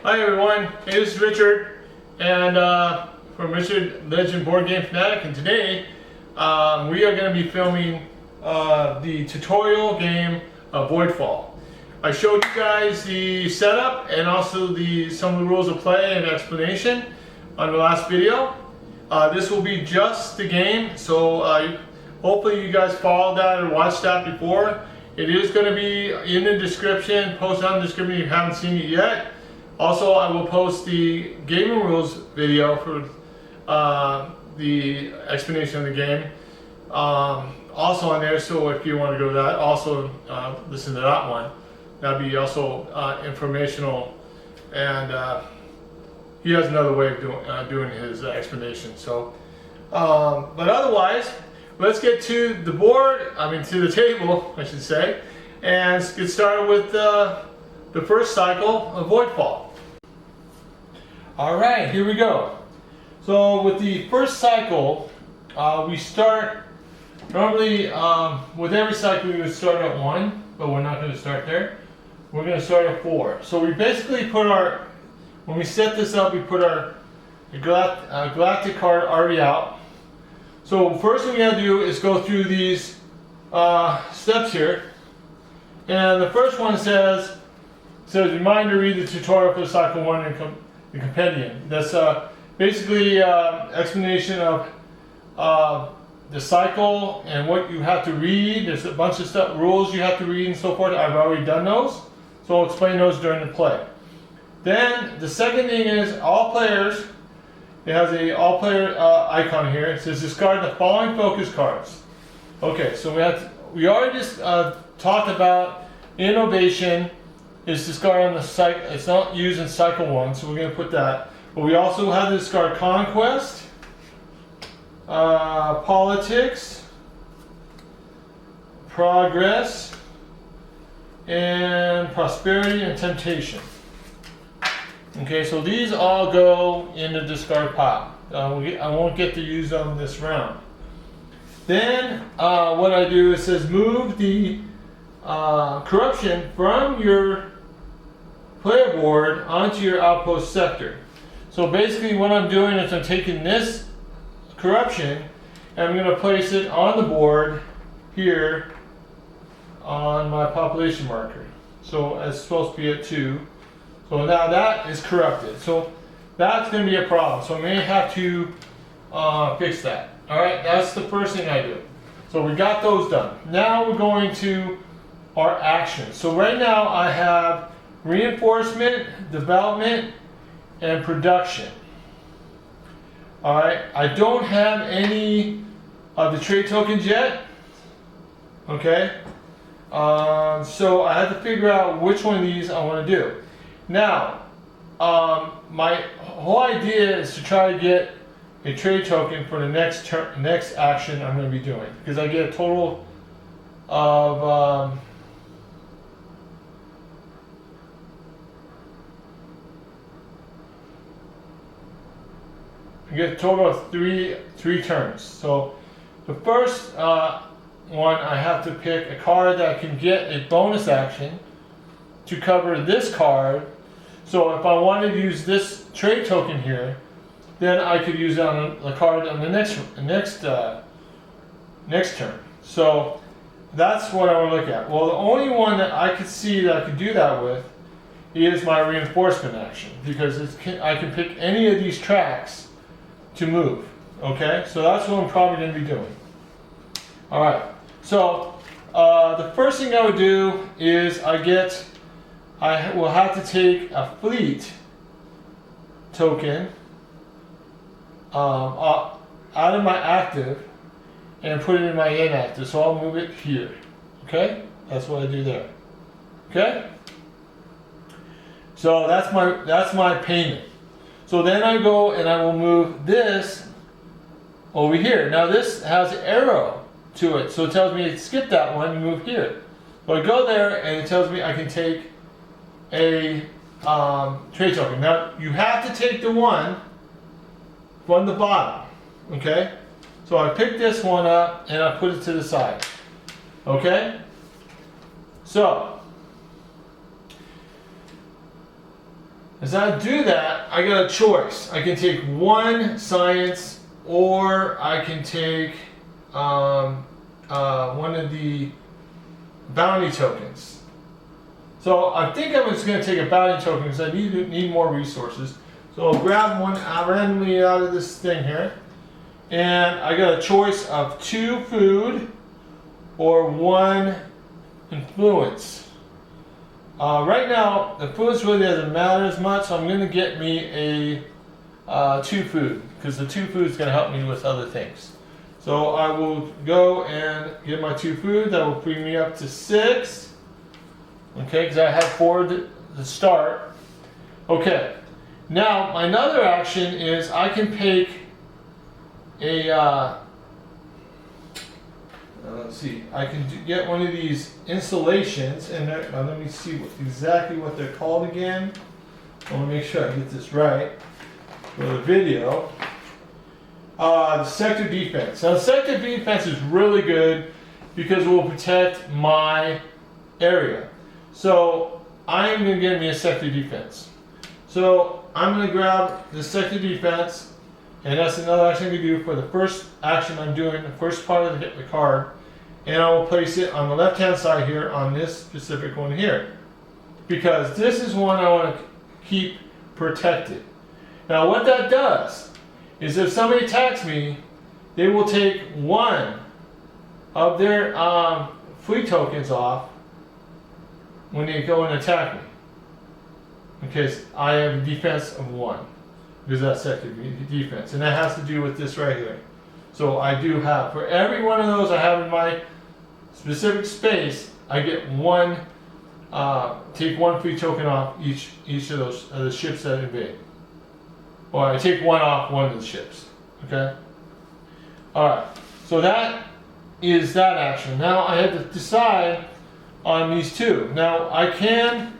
Hi everyone, hey, this is Richard, and from Richard Legend Board Game Fanatic, and today we are going to be filming the tutorial game of Voidfall. I showed you guys the setup and also some of the rules of play and explanation on the last video. This will be just the game, so hopefully you guys followed that or watched that before. It is going to be in the description, posted on the description if you haven't seen it yet. Also, I will post the gaming rules video for the explanation of the game also on there, so if you want to go to that, also listen to that one. That'd be also informational, and he has another way of doing his explanation. So, but otherwise, let's get to the board, to the table, I should say, and let's get started with the first cycle of Voidfall. Alright, here we go. So with the first cycle, we start, normally with every cycle we would start at 1, but we're not going to start there. We're going to start at 4. So we basically put when we set this up, we put our galactic card already out. So first thing we got to do is go through these steps here. And the first one says remind to read the tutorial for cycle 1 and the compendium. That's basically explanation of the cycle and what you have to read. There's a bunch of rules you have to read and so forth. I've already done those, so I'll explain those during the play. Then the second thing is all players. It has a all player icon here. It says discard the following focus cards. Okay, so we already just talked about innovation. Is discard on the cycle. It's not used in cycle 1, so we're going to put that. But we also have to discard conquest, politics, progress, and prosperity and temptation. Okay, so these all go in the discard pile. I won't get to use them this round. Then what I do is says move the corruption from your player board onto your outpost sector. So basically what I'm doing is I'm taking this corruption and I'm going to place it on the board here on my population marker. So it's supposed to be at 2. So now that is corrupted. So that's going to be a problem. So I may have to fix that. Alright, that's the first thing I do. So we got those done. Now we're going to our actions. So right now I have reinforcement, development, and production. Alright, I don't have any of the trade tokens yet. Okay, so I have to figure out which one of these I want to do. Now, my whole idea is to try to get a trade token for the next action I'm going to be doing, because I get a total of I get a total of three turns. So the first one, I have to pick a card that can get a bonus action to cover this card. So if I wanted to use this trade token here, then I could use it on the card on the next turn. So that's what I want to look at. Well, the only one that I could see that I could do that with is my reinforcement action, because I can pick any of these tracks to move. Okay, so that's what I'm probably going to be doing. All right. So the first thing I would do is I will have to take a fleet token out of my active and put it in my inactive. So I'll move it here. Okay, that's what I do there. Okay. So that's my payment. So then I go and I will move this over here. Now this has an arrow to it, so it tells me to skip that one and move here. So I go there and it tells me I can take a trade token. Now you have to take the one from the bottom. Okay? So I pick this one up and I put it to the side. Okay? So As I do that, I got a choice. I can take one science, or I can take one of the bounty tokens. So I think I'm just going to take a bounty token because I need more resources. So I'll grab one randomly out of this thing here. And I got a choice of 2 food or 1 influence. Right now, the food really doesn't matter as much, so I'm going to get me a 2 food, because the 2 food is going to help me with other things. So I will go and get my 2 food. That will bring me up to 6. Okay, because I had 4 to start. Okay, now my another action is I can take a let's see, I can get one of these installations, and let me see exactly what they're called again. I want to make sure I get this right for the video. The sector defense. Now, sector defense is really good because it will protect my area. So I am going to get me a sector defense. So I'm going to grab the sector defense, and that's another action I can do for the first action I'm doing, the first part of the card. And I will place it on the left-hand side here on this specific one here, because this is one I want to keep protected. Now what that does is if somebody attacks me, they will take 1 of their fleet tokens off when they go and attack me. Because I have a defense of 1, because that's sector defense, and that has to do with this right here. So I do have, for every one of those I have in my specific space, I get 1, take 1 free token off each of those the ships that invade. Or I take 1 off one of the ships. Okay? Alright, so that is that action. Now I have to decide on these 2. Now I can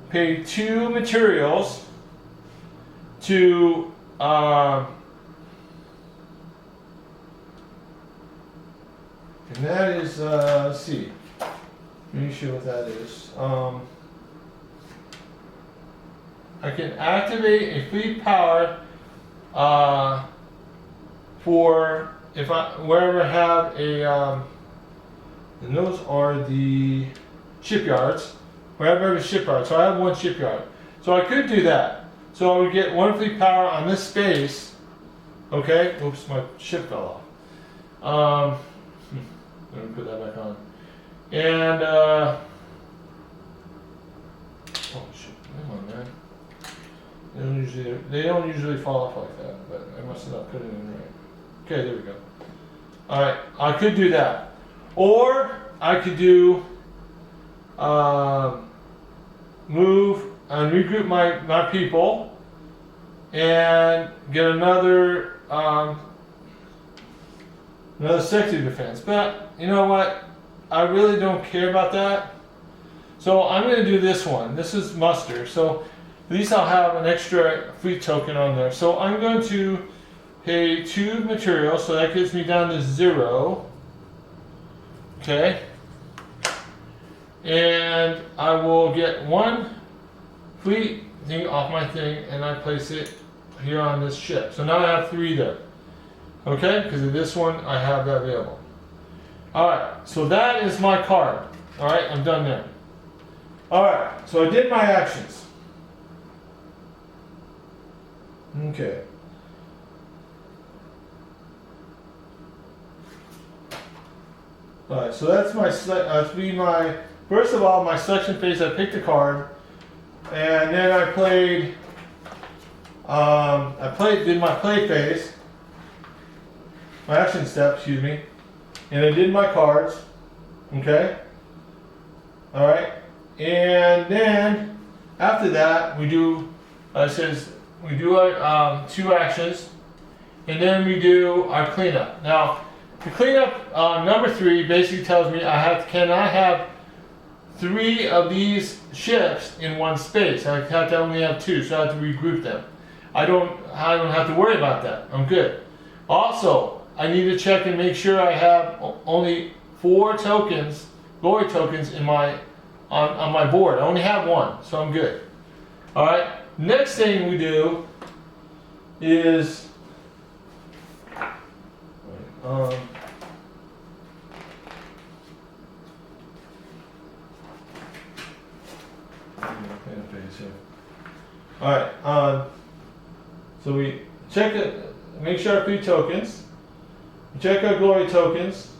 pay 2 materials to and that is, let's see, let me show what that is. I can activate a fleet power for wherever I have a, and those are the shipyards, wherever I have a shipyard. So I have 1 shipyard. So I could do that. So I would get 1 fleet power on this space. Okay, oops, my ship fell off. Let me put that back on. And, oh shit, come on, man. They don't usually fall off like that, but I must have not put it in right. Okay, there we go. Alright, I could do that. Or I could do, move and regroup my people and get another sector defense. But you know what? I really don't care about that. So I'm going to do this one. This is muster. So at least I'll have an extra fleet token on there. So I'm going to pay 2 materials. So that gets me down to 0. Okay. And I will get 1 fleet thing off my thing, and I place it here on this ship. So now I have 3 there. Okay, because of this one, I have that available. Alright, so that is my card. Alright, I'm done there. Alright, so I did my actions. Okay. Alright, so that's my, first of all, my selection phase. I picked a card, and then I played, did my play phase. My action step, excuse me, and I did my cards, okay, all right, and then after that we do, we do our 2 actions, and then we do our cleanup. Now, the cleanup number 3 basically tells me cannot have 3 of these ships in one space. I have to only have 2, so I have to regroup them. I don't have to worry about that. I'm good. Also, I need to check and make sure I have only 4 tokens, glory tokens, in my on my board. I only have one, so I'm good. All right. Next thing we do is all right. So we check it. Make sure our 3 tokens. We check our glory tokens,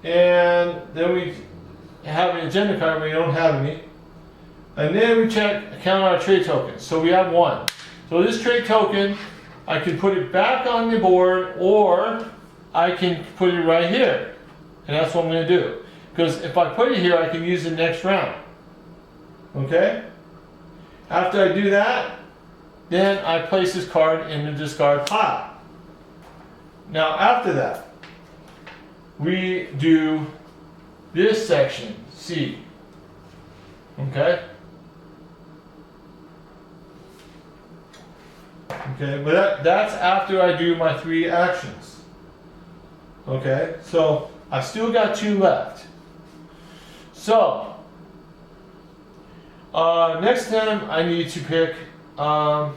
and then we have an agenda card. We don't have any. And then we count our trade tokens. So we have 1. So this trade token, I can put it back on the board, or I can put it right here. And that's what I'm going to do. Because if I put it here, I can use it next round. Okay? After I do that, then I place this card in the discard pile. Now after that, we do this section, C. Okay? Okay, but that's after I do my 3 actions. Okay, so I've still got 2 left. So, next time I need to pick, so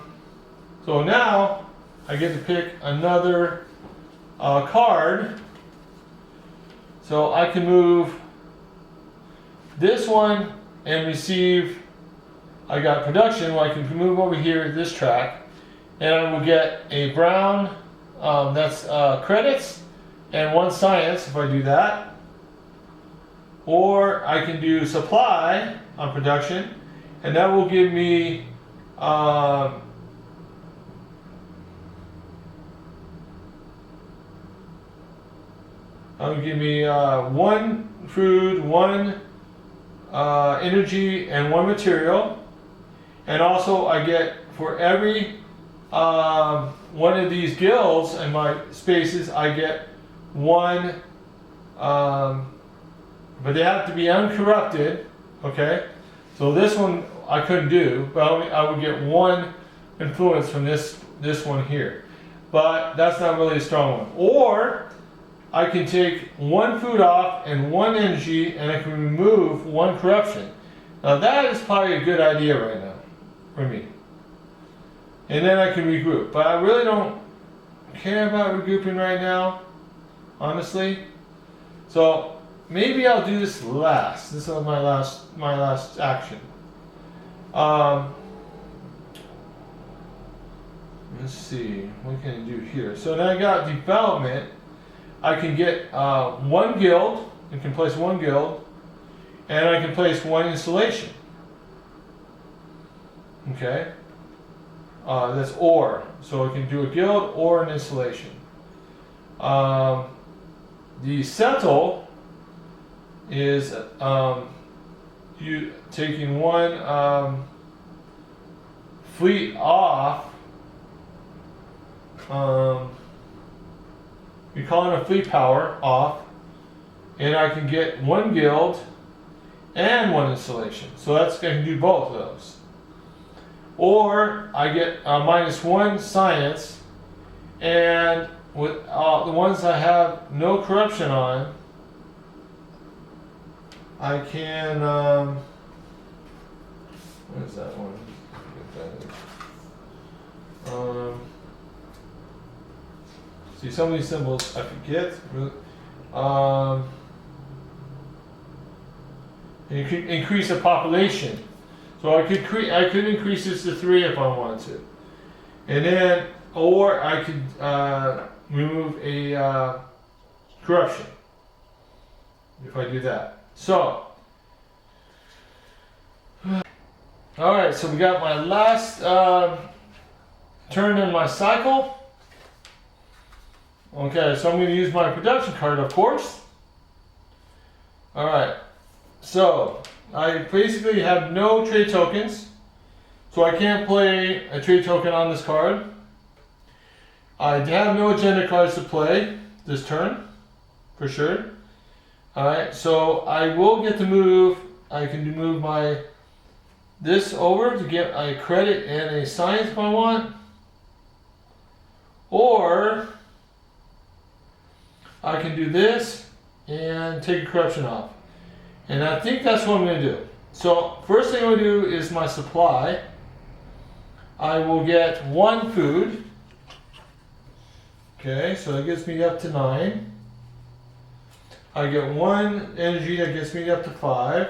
now I get to pick another card. So I can move this one and receive, I got production, well I can move over here to this track. And I will get a brown, that's credits, and 1 science if I do that. Or I can do supply on production, and that will give me that will give me 1 food, 1 energy, and 1 material. And also I get, for every one of these guilds in my spaces, I get 1, but they have to be uncorrupted. Okay, so this one I couldn't do, but I would get 1 influence from this one here, but that's not really a strong one. Or I can take 1 food off and 1 energy, and I can remove 1 corruption. Now that is probably a good idea right now for me. And then I can regroup. But I really don't care about regrouping right now, honestly. So maybe I'll do this last. This is my last action. Let's see, what can I do here? So now I got development. I can get 1 guild. I can place 1 guild, and I can place 1 installation. Okay. That's or. So I can do a guild or an installation. The settle is you taking 1 fleet off. We call it a fleet power off, and I can get 1 guild and 1 installation. So that's, I can do both of those. Or I get -1 science, and with the ones I have no corruption on, I can, what is that one? See, some of these symbols I forget. Increase the population. So I could increase this to 3 if I wanted to, and then, or I could remove a corruption if I do that. So, all right. So we got my last turn in my cycle. Okay, so I'm going to use my production card, of course. All right. So I basically have no trade tokens, so I can't play a trade token on this card. I have no agenda cards to play this turn, for sure. Alright, so I will get to move, I can move this over to get a credit and a science if I want. Or I can do this and take a corruption off. And I think that's what I'm going to do. So first thing I'm going to do is my supply. I will get 1 food. Okay, so that gets me up to 9. I get 1 energy, that gets me up to 5.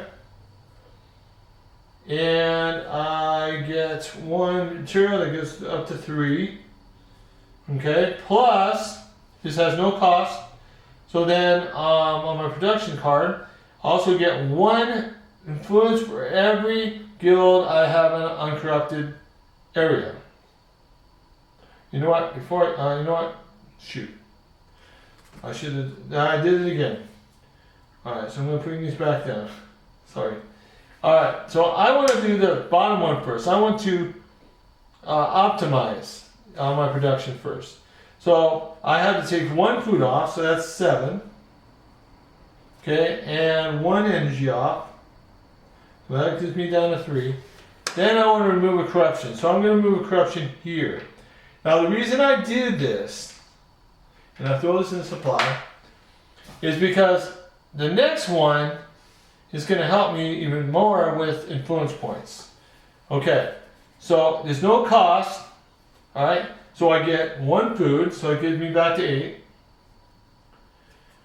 And I get 1 material that gets up to 3. Okay, plus this has no cost. So then on my production card, I also get 1 influence for every guild I have in an uncorrupted area. You know what? Before you know what? Shoot. I should have. I did it again. Alright, so I'm going to put these back down. Sorry. Alright, so I want to do the bottom one first. I want to optimize my production first. So I have to take 1 food off, so that's 7. Okay, and 1 energy off. So that gets me down to 3. Then I want to remove a corruption. So I'm going to remove a corruption here. Now the reason I did this, and I throw this in the supply, is because the next one is going to help me even more with influence points. Okay, so there's no cost, alright? So I get 1 food, so it gives me back to 8.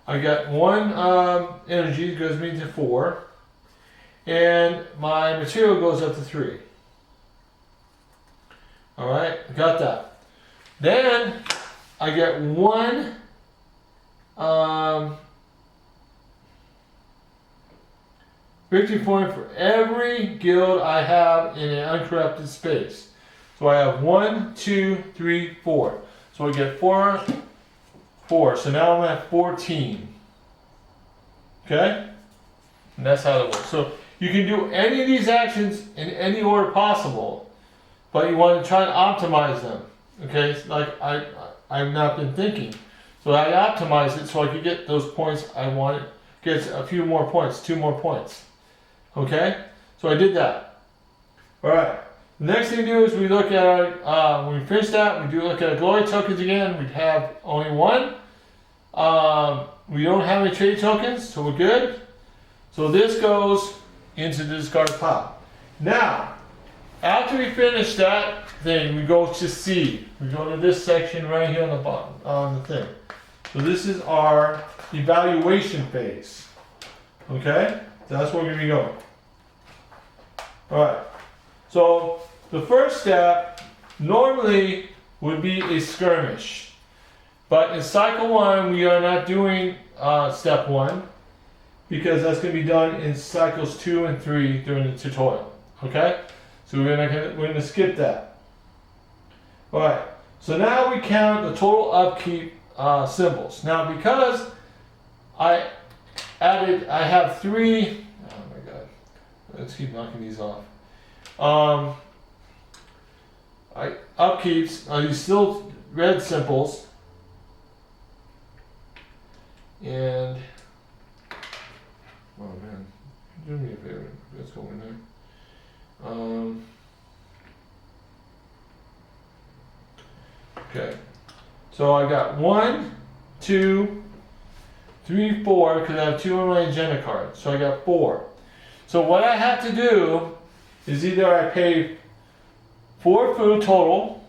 I got 1 energy, goes me to 4. And my material goes up to 3. Alright, got that. Then I get 1 victory point for every guild I have in an uncorrupted space. So I have 1, 2, 3, 4. So I get 4, 4. So now I'm at 14. Okay? And that's how it works. So you can do any of these actions in any order possible, but you want to try to optimize them. Okay? Like I've not been thinking. So I optimize it so I could get those points I wanted. Get a few more points, 2 more points. Okay? So I did that. Alright. The next thing we do is we look at our, when we finish that, we do look at our glory tokens again. We have only 1. We don't have any trade tokens, so we're good. So this goes into the discard pile. Now, after we finish that thing, we go to C. We go to this section right here on the bottom, on the thing. So this is our evaluation phase. Okay? So that's where we're going to be going. Alright. So the first step normally would be a skirmish. But in cycle 1, we are not doing step 1 because that's going to be done in cycles 2 and 3 during the tutorial. Okay? So we're going to skip that. Alright. So now we count the total upkeep symbols. Now because I have 3, oh my god, let's keep knocking these off. Upkeeps are these still red symbols, and oh man, do me a favor, let's go in there. Okay, so I got 1, 2, 3, 4 because I have 2 on my agenda card, so I got 4. So what I have to do is either I pay 4 food total,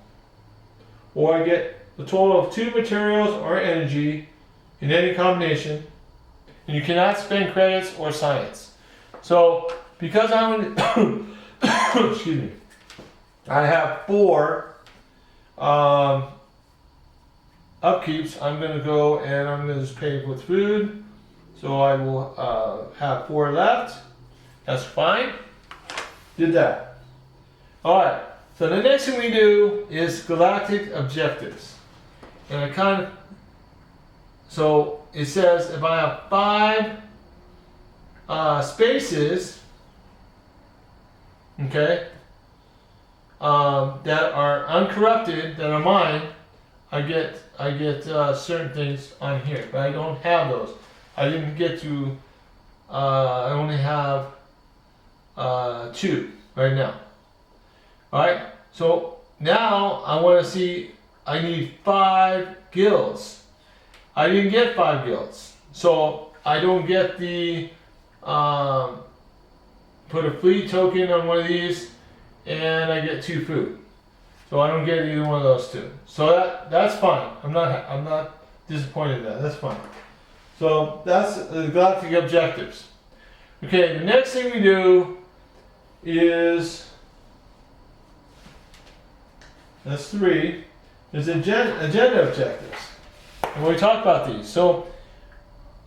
or I get the total of 2 materials or energy in any combination, and you cannot spend credits or science. So because I'm excuse me, I have 4 upkeeps, I'm going to go and I'm going to just pay with food. So I will have 4 left. That's fine. Did that. Alright, so the next thing we do is galactic objectives. And so it says if I have 5 spaces, okay, that are uncorrupted, that are mine, I get certain things on here, but I don't have those. I didn't get to, I only have 2 right now. Alright, so now I want to see, I need 5 guilds. I didn't get 5 guilds, so I don't get the put a fleet token on one of these, and I get 2 food. So I don't get either one of those 2. So that's fine. I'm not disappointed in that. That's fine. So that's the galactic objectives. Okay, the next thing we do is, that's 3, is agenda objectives. And we talk about these. So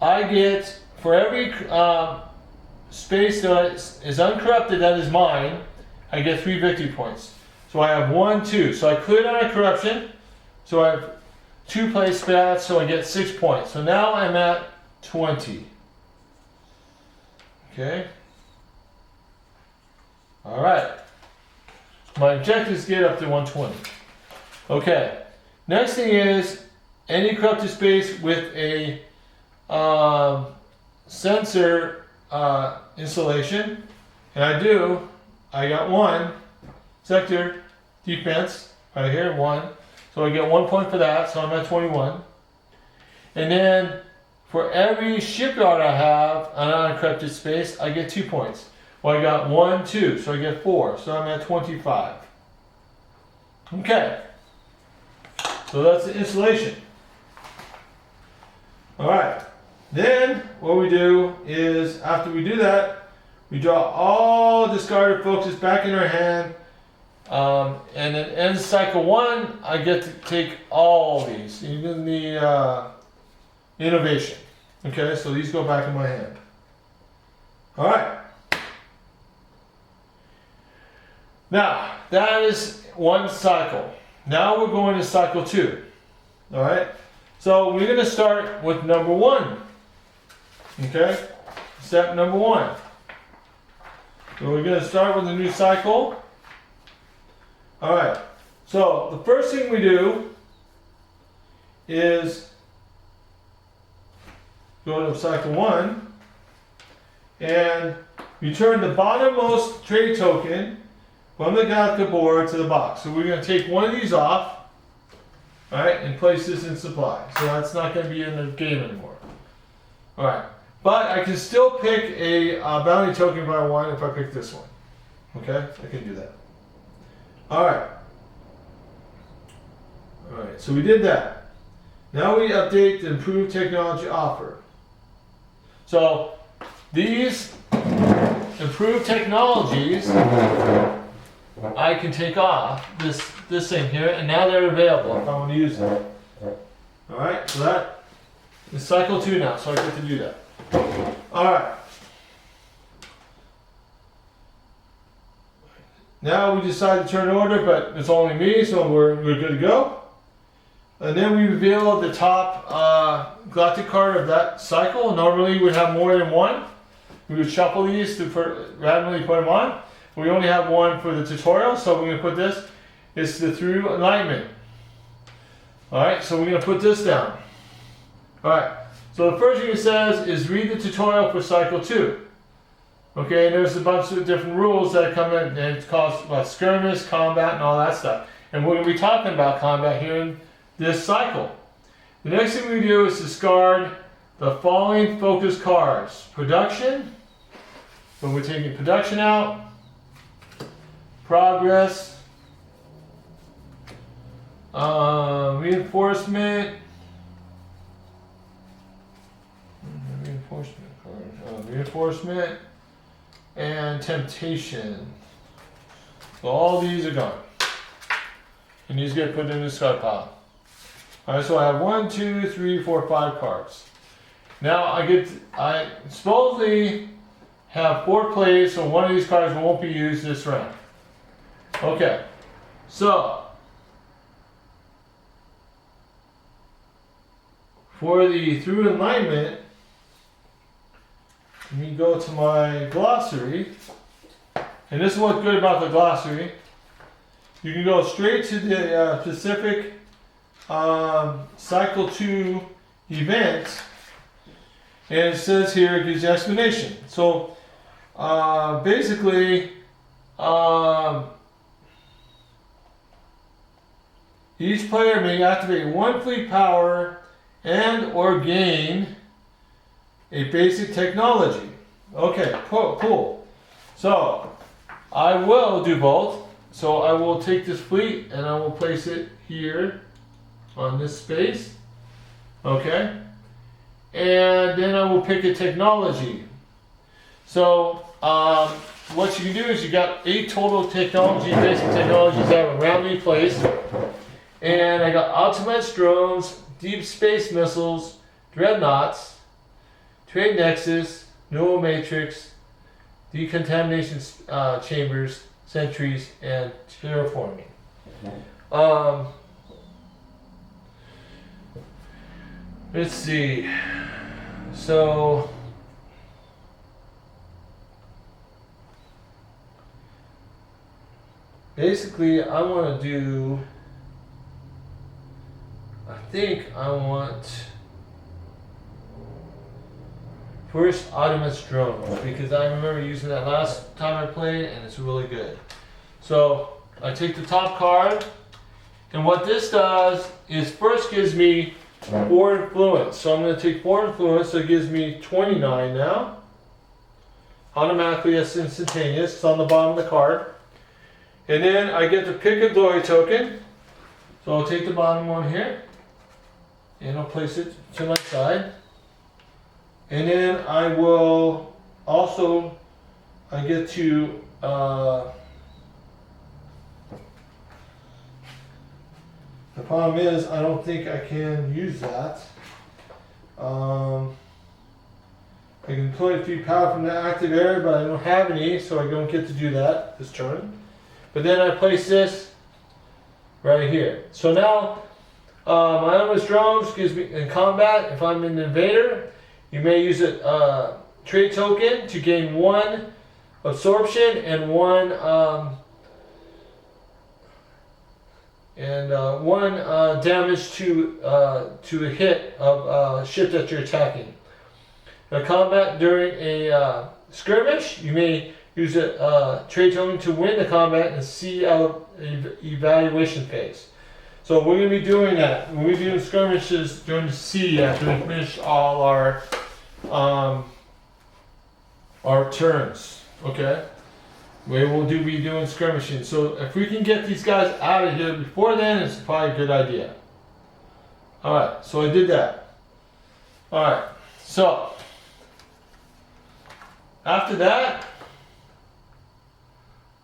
I get, for every space that is uncorrupted that is mine, I get 3 victory points. So I have 1, 2. So I cleared out a corruption. So I have 2 place stats, so I get 6 points. So now I'm at 20. Okay. Alright. My objectives get up to 120. Okay. Next thing is any corrupted space with a sensor installation. And I got 1 sector defense right here, 1. So I get 1 point for that, so I'm at 21. And then for every shipyard I have on unencrypted space, I get 2 points. Well, I got 1, 2, so I get 4, so I'm at 25. Okay. So that's the installation. Alright. Then what we do is, after we do that, we draw all discarded focuses back in our hand. And at end cycle 1, I get to take all these, even the innovation. Okay, so these go back in my hand. Alright. Now, that is 1 cycle. Now we're going to cycle 2. Alright? So we're going to start with number 1. Okay? Step number 1. So we're going to start with a new cycle. Alright, so the first thing we do is go to cycle 1 and return the bottommost trade token from the Galactica board to the box. So we're going to take one of these off, alright, and place this in supply. So that's not going to be in the game anymore. Alright, but I can still pick a bounty token if I want if I pick this one. Okay, I can do that. Alright. Alright, so we did that. Now we update the improved technology offer. So these improved technologies I can take off this thing here, and now they're available if I want to use them. Alright, so that is cycle 2 now, so I get to do that. Alright. Now we decide to turn order, but it's only me, so we're good to go. And then we reveal the top galactic card of that cycle. Normally we'd have more than 1. We would shuffle these to randomly put them on. We only have 1 for the tutorial, so we're going to put this. It's the through alignment. Alright, so we're going to put this down. Alright, so the first thing it says is read the tutorial for cycle 2. Okay, and there's a bunch of different rules that come in, and it talks about skirmish, combat, and all that stuff. And we're going to be talking about combat here in this cycle. The next thing we do is discard the following focus cards. Production, when we're taking production out. Progress. Reinforcement. Reinforcement. And temptation. So all these are gone. And these get put in the discard pile. Alright, so I have 1, 2, 3, 4, 5 cards. Now I supposedly have 4 plays, so one of these cards won't be used this round. Okay, so for the through alignment, let me go to my glossary, and this is what's good about the glossary. You can go straight to the specific cycle 2 event, and it says here, it gives you explanation. So basically, each player may activate 1 fleet power and or gain a basic technology. Okay, cool. So, I will do both. So I will take this fleet and I will place it here on this space. Okay? And then I will pick a technology. So, what you can do is you got 8 total basic technologies that are randomly placed. And I got optimized drones, deep space missiles, dreadnoughts, trade nexus, neural matrix, decontamination chambers, sentries, and terraforming. Let's see. So basically I want to do, I think I want first Optimus drone, because I remember using that last time I played and it's really good. So I take the top card, and what this does is first gives me 4 influence. So I'm going to take 4 influence, so it gives me 29 now. Automatically, that's instantaneous. It's on the bottom of the card. And then I get to pick a glory token. So I'll take the bottom one here, and I'll place it to my side. And then I will also, I get to, the problem is I don't think I can use that. I can deploy 3 power from the active area, but I don't have any, so I don't get to do that this turn. But then I place this right here. So now, my Optimus drones gives me, in combat, if I'm an invader, you may use a trade token to gain 1 absorption and 1 damage to a hit of a ship that you're attacking. In combat during a skirmish, you may use a trade token to win the combat and see out evaluation phase. So we're going to be doing that. We'll be doing skirmishes during the sea after we finish all our turns. Okay? We will be doing skirmishing. So if we can get these guys out of here before then, it's probably a good idea. Alright, so I did that. Alright, so after that,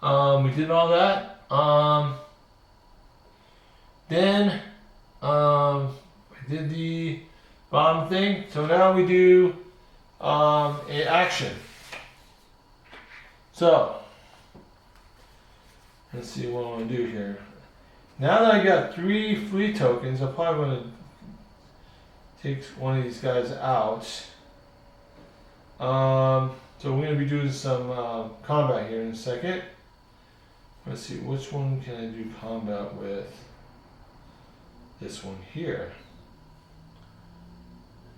we did all that. Then I did the bottom thing. So now we do a action. So let's see what I want to do here. Now that I got 3 fleet tokens, I probably want to take one of these guys out. So we're going to be doing some combat here in a second. Let's see, which one can I do combat with? This one here.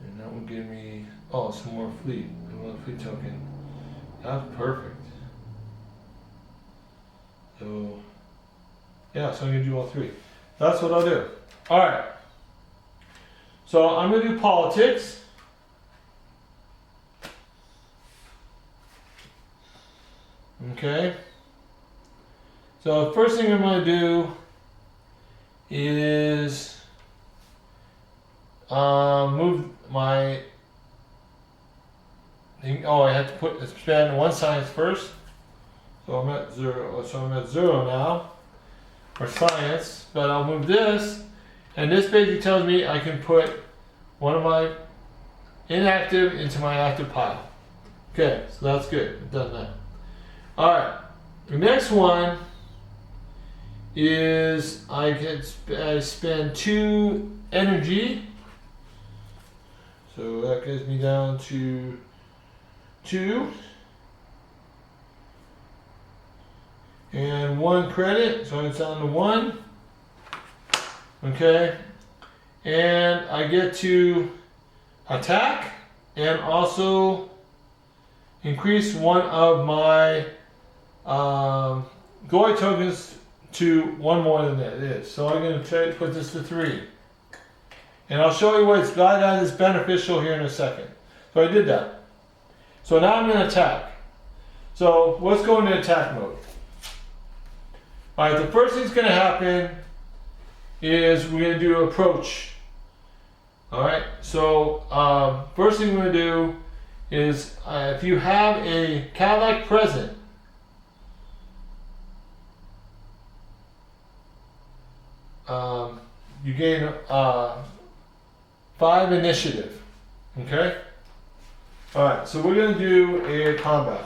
And that will give me, oh, some more fleet. Another fleet token. That's perfect. So, yeah, so I'm going to do all 3. That's what I'll do. Alright. So I'm going to do politics. Okay. So the first thing I'm going to do is move my thing. Oh, I have to expand 1 science first. So I'm at 0. So I'm at 0 now for science. But I'll move this, and this basically tells me I can put one of my inactive into my active pile. Okay, so that's good. I've done that. All right. The next one is I spend 2 energy. So that gets me down to 2. And 1 credit, so it's down to 1. Okay. And I get to attack and also increase one of my glory tokens to 1 more than that is. So I'm going to try to put this to 3. And I'll show you what that is beneficial here in a second. So I did that. So now I'm going to attack. So let's go into attack mode. Alright, the first thing's going to happen is we're going to do approach. Alright, so first thing we're going to do is if you have a Cadillac present, you gain 5 initiative. Okay? Alright, so we're going to do a combat.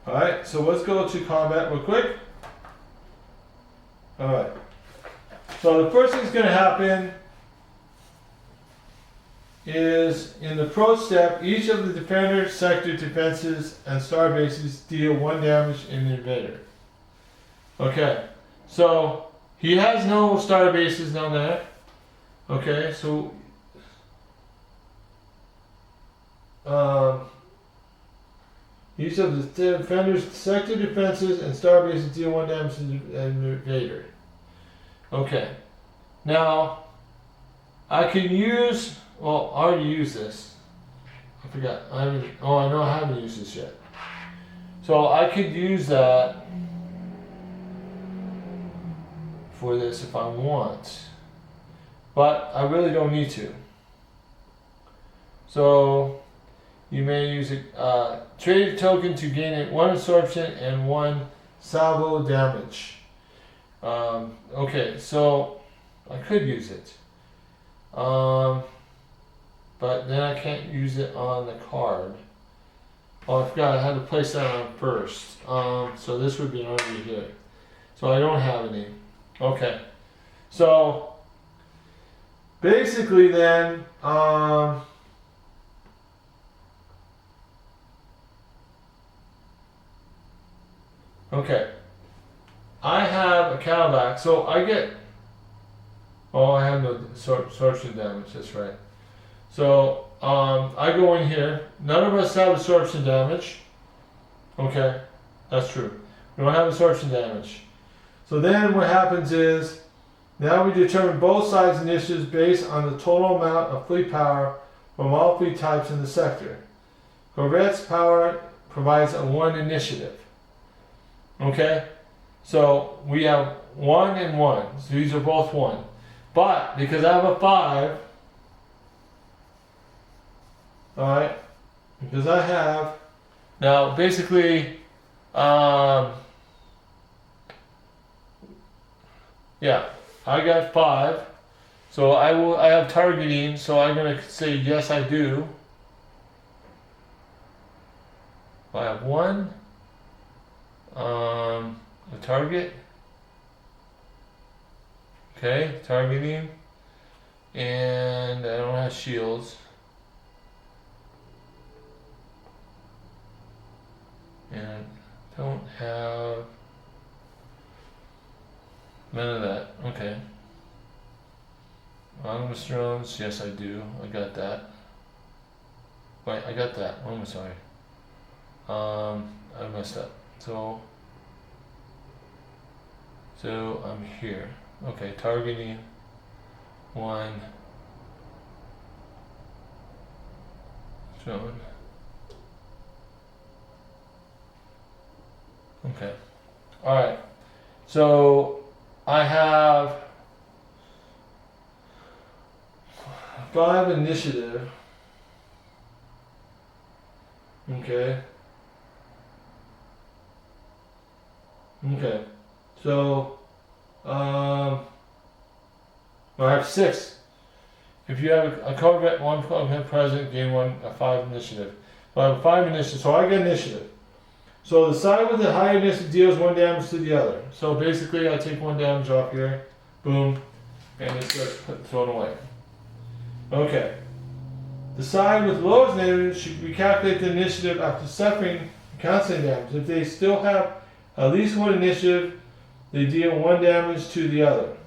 Alright, so let's go to combat real quick. Alright. So the first thing's going to happen is in the pro step, each of the defender, sector, defenses, and star bases deal 1 damage in the invader. Okay, so he has no star bases down there. Okay, so each of the defenders, sector, defenses, and star bases deal 1 damage to the invader. Okay, now I can use. Well, I already used this. I forgot. I haven't. Oh, I know I haven't used this yet. So I could use that for this if I want, but I really don't need to. So you may use a trade token to gain 1 absorption and 1 salvo damage. Okay, so I could use it. But then I can't use it on the card. Oh, I forgot I had to place that on first. So this would be already here. So I don't have any. Okay. So basically then, okay. I have a Cadillac, so I get. Oh, I have no absorption damage. That's right. So I go in here. None of us have absorption damage. Okay, that's true. We don't have absorption damage. So then what happens is now we determine both sides' initiatives based on the total amount of fleet power from all fleet types in the sector. Corvette's power provides a 1 initiative. Okay, so we have 1 and 1. So these are both 1. But because I have a 5. Alright, because I have, now basically, yeah, I got 5, so I have targeting, so I'm going to say yes I do. I have 1, a target, okay, targeting, and I don't have shields. And don't have none of that. Okay. Anonymous drones, yes I do. I got that. Wait, I got that. Oh, I'm sorry. I messed up. So I'm here. Okay, targeting 1 drone. Okay. Alright. So I have 5 initiative. Okay. Okay. So I have 6. If you have a Corvette, 1 Corvette present, gain 5 initiative. So I have 5 initiative. So I get initiative. So the side with the higher initiative deals 1 damage to the other. So basically I take 1 damage off here, boom, and it gets thrown away. Okay. The side with the lowest initiative should recalculate the initiative after suffering constant damage. If they still have at least 1 initiative, they deal 1 damage to the other.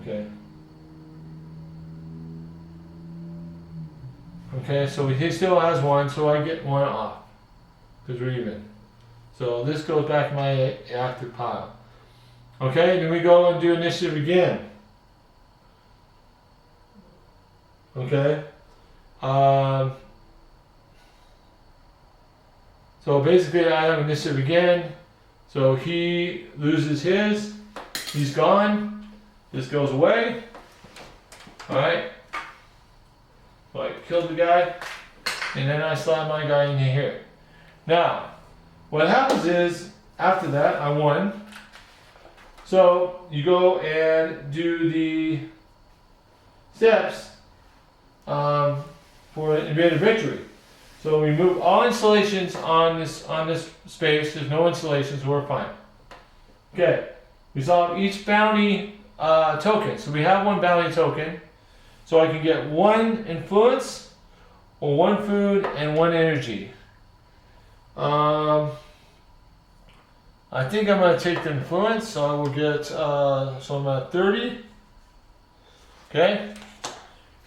Okay. Okay, so he still has 1, so I get 1 off. Because we're even. So this goes back to my active pile. Okay, then we go and do initiative again. Okay. So basically I have initiative again. So he loses his. He's gone. This goes away. Alright. So I killed the guy. And then I slide my guy in here. Now, what happens is, after that, I won. So you go and do the steps for invaded victory. So we move all installations on this space. There's no installations, so we're fine. Okay. We solve each bounty token. So we have one bounty token. So I can get one influence, or one food, and one energy. I think I'm going to take the influence, so I will get, so I'm at 30. Okay.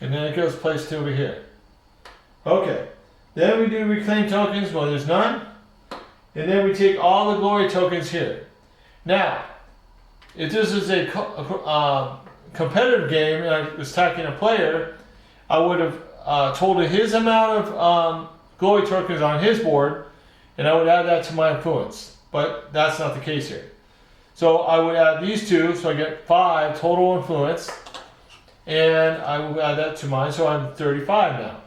And then it goes placed over here. Okay. Then we do reclaim tokens, well there's none. And then we take all the glory tokens here. Now, if this is a competitive game and I was attacking a player, I would have told his amount of glory tokens on his board, and I would add that to my influence. But that's not the case here. So I would add these two, so I get 5 total influence, and I will add that to mine, so I'm 35 now.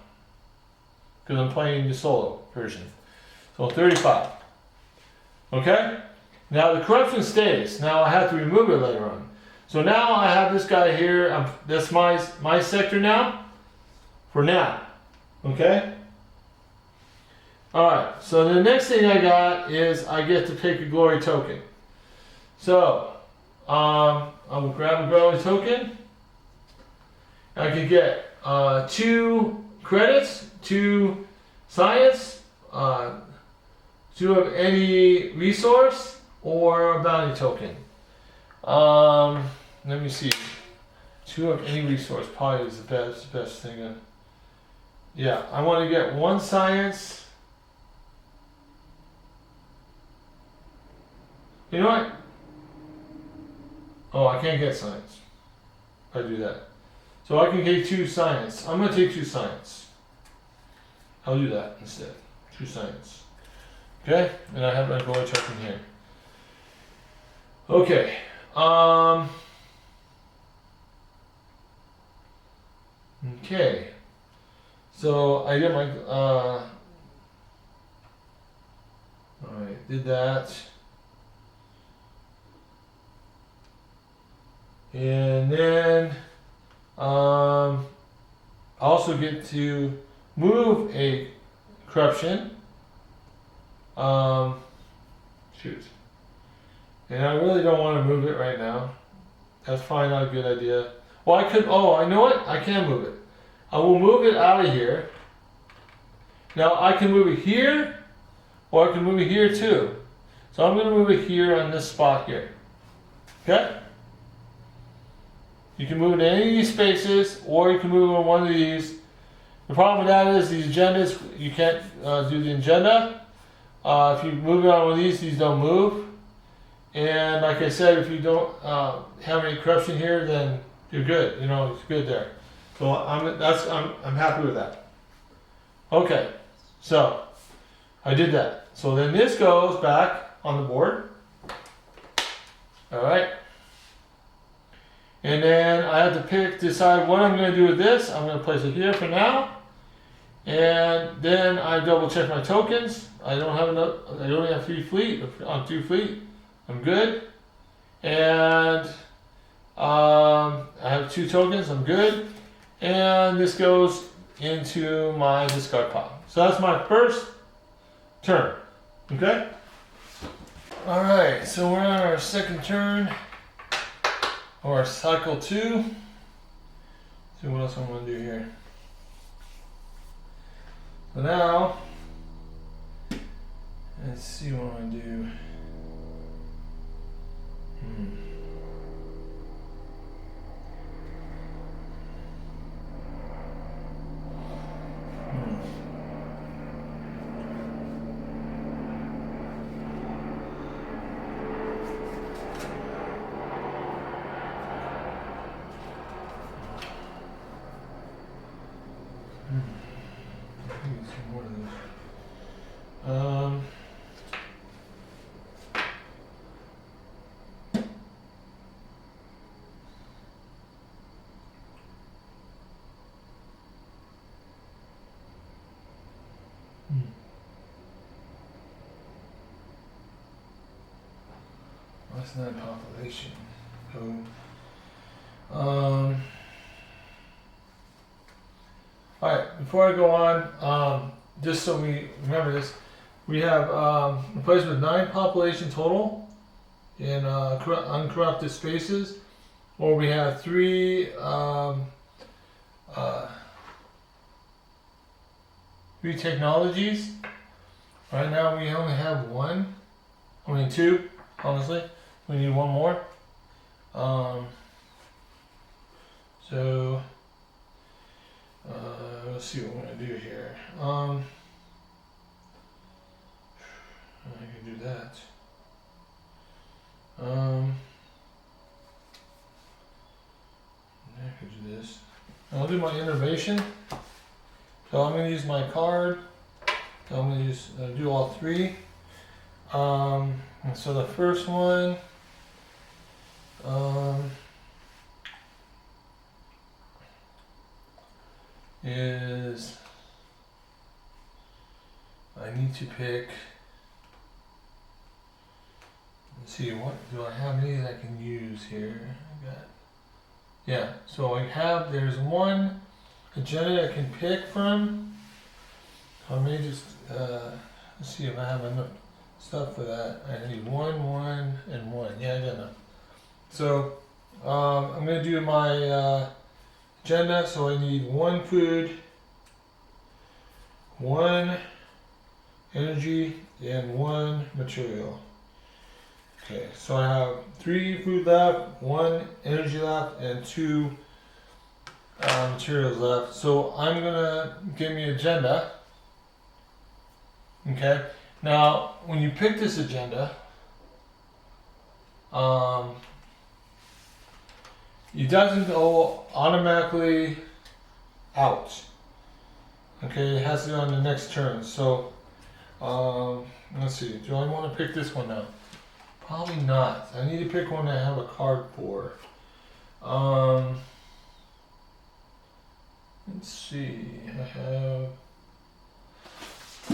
Because I'm playing the solo version. So 35. Okay? Now the corruption stays. Now I have to remove it later on. So now I have this guy here. That's my sector now. For now. Okay? Alright, so the next thing I got is I get to pick a glory token. So, I will grab a glory token. I can get 2 credits, 2 science, 2 of any resource, or a bounty token. Let me see. 2 of any resource probably is the best thing. Yeah, I want to get 1 science. You know what? Oh, I can't get science if I do that. So I can get 2 science. I'm going to take 2 science. I'll do that instead. 2 science. Okay? And I have my glory token here. Okay. Okay. So I get my alright, did that. And then I also get to move a corruption. Shoot. And I really don't want to move it right now. That's probably not a good idea. Well, I could, I know what? I can move it. I will move it out of here. Now I can move it here, or I can move it here too. So I'm going to move it here on this spot here. Okay? You can move it in any of these spaces, or you can move it on one of these. The problem with that is these agendas, you can't do the agenda. If you move it on one of these don't move. And like I said, if you don't have any corruption here, then you're good. You know, it's good there. So I'm happy with that. Okay, so I did that. So then this goes back on the board. All right. And then I have to decide what I'm going to do with this. I'm going to place it here for now. And then I double check my tokens. I don't have enough. I only have 3 fleet. I'm 2 fleet. I'm good. And I have 2 tokens. I'm good. And this goes into my discard pile. So that's my first turn. Okay? Alright, so we're on our second turn. Or cycle 2. See what else I'm going to do here. So now, let's see what I do. Some more of those. That's not population. So, alright, before I go on, just so we remember this, we have a place with 9 population total in uncorrupted spaces, or we have 3 3 technologies. Right now we only have 1. I mean 2, honestly. We need 1 more. So let's see what we're gonna do here. I can do that. I could do this. I'll do my innovation. So I'm going to use my card. So I'm going to do all 3. And so the first one, is I need to pick. Let's see, what do I have any that I can use here? I got, yeah, so I have, there's 1 agenda I can pick from. I may just, let's see if I have enough stuff for that. I need 1, 1, and 1. Yeah, I got enough. So, I'm going to do my agenda. So I need 1 food, 1 energy, and 1 material. Okay, so I have 3 food left, 1 energy left, and 2 materials left. So I'm gonna give me agenda. Okay, now when you pick this agenda, it doesn't go automatically out. Okay, it has to go on the next turn. So let's see, do I want to pick this one now? Probably not. I need to pick one that I have a card for. Let's see. I have. I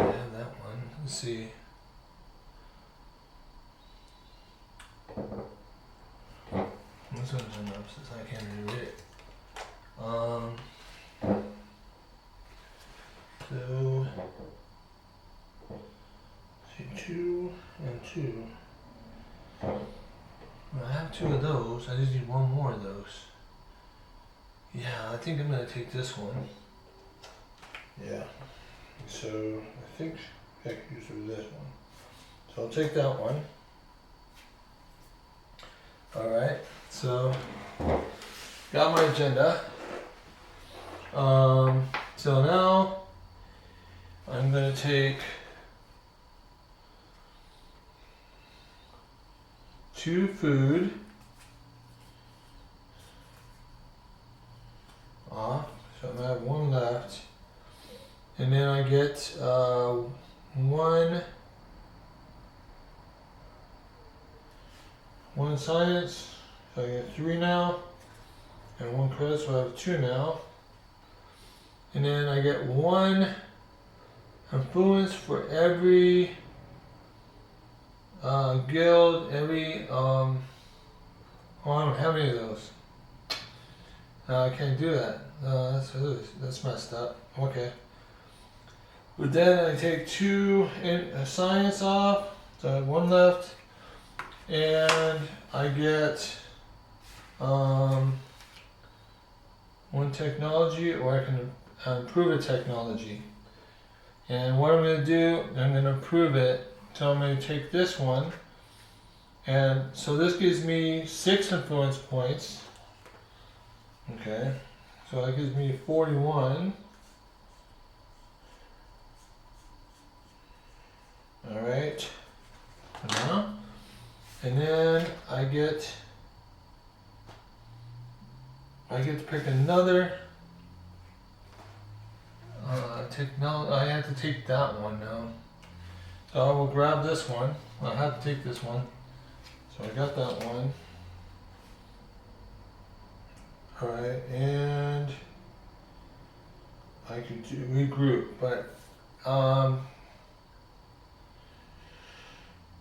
have that one. Let's see. This one's enough since I can't even read it. So. See, 2 and 2. I have 2 of those. I just need 1 more of those. Yeah, I think I'm gonna take this one. Yeah. So I think I can use this one. So I'll take that one. Alright, so got my agenda. So now I'm gonna take 2 food off, so I have 1 left, and then I get 1 science, so I get 3 now, and 1 credit, so I have 2 now, and then I get 1 influence for every guild, every oh, I don't have any of those. I can't do that. That's messed up. Okay. But then I take 2 in science off, so I have 1 left, and I get 1 technology, or I can improve a technology. And what I'm going to do, I'm going to improve it. So I'm going to take this one, and so this gives me 6 influence points. Okay, so that gives me 41. All right, now, and then I get to pick another technology. I have to take that one now. So I will grab this one. I have to take this one. So I got that one. Alright, and I could do regroup, but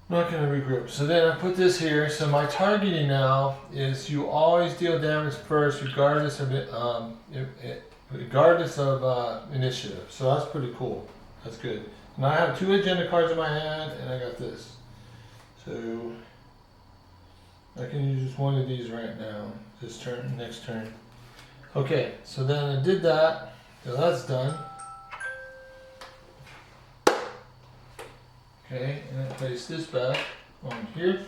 Not going to regroup. So then I put this here. So my targeting now is you always deal damage first, regardless of initiative. So that's pretty cool. That's good. Now I have 2 agenda cards in my hand, and I got this. So I can use just one of these right now. This turn, next turn. Okay. So then I did that. So that's done. Okay, and I place this back on here.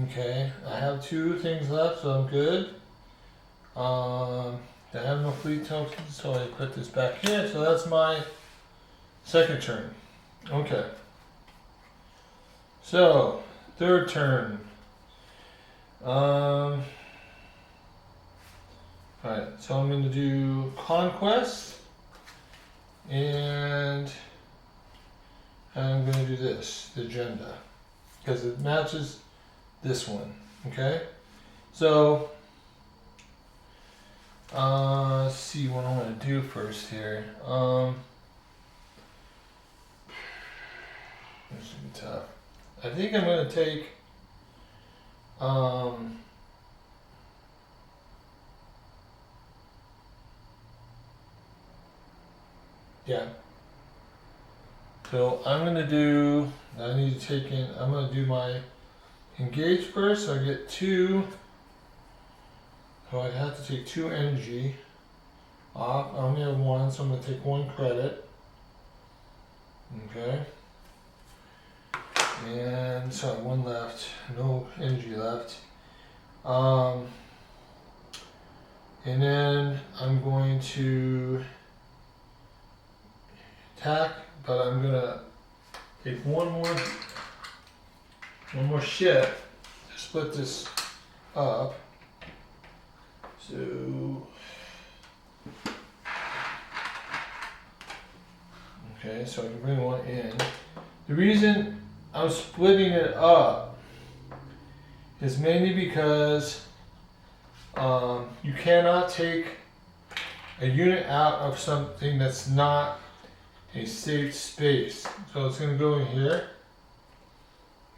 Okay, I have 2 things left, so I'm good. I have no fleet tokens, so I put this back here. So that's my second turn. Okay. So, third turn. Alright, so I'm going to do Conquest, and I'm going to do this, the agenda, because it matches this one. Okay, so let's see what I want to do first here. This should be tough. I think I'm going to take yeah. So I'm going to do, I need to take in, I'm going to do my engage first, so I get 2. So I have to take 2 energy off. I only have 1, so I'm going to take 1 credit. Okay. And sorry, 1 left. No energy left. And then I'm going to attack, but I'm going to take one more shift to split this up. So, okay, so I can bring 1 in. The reason I'm splitting it up is mainly because you cannot take a unit out of something that's not a safe space. So it's going to go in here.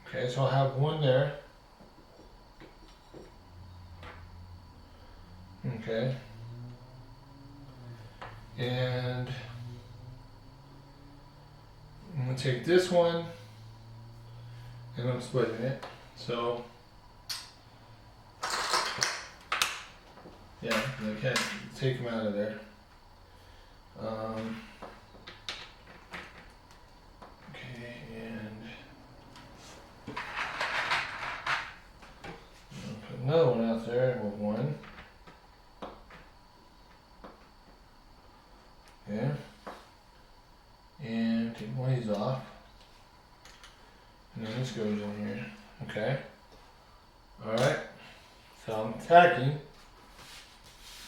Okay, so I'll have 1 there. Okay. And I'm going to take this one and I'm splitting it. So, yeah, I can't take them out of there. Okay, and I'll put another one out there with 1. Okay. And take one of these off. And then this goes in here. Okay. Alright. So I'm attacking.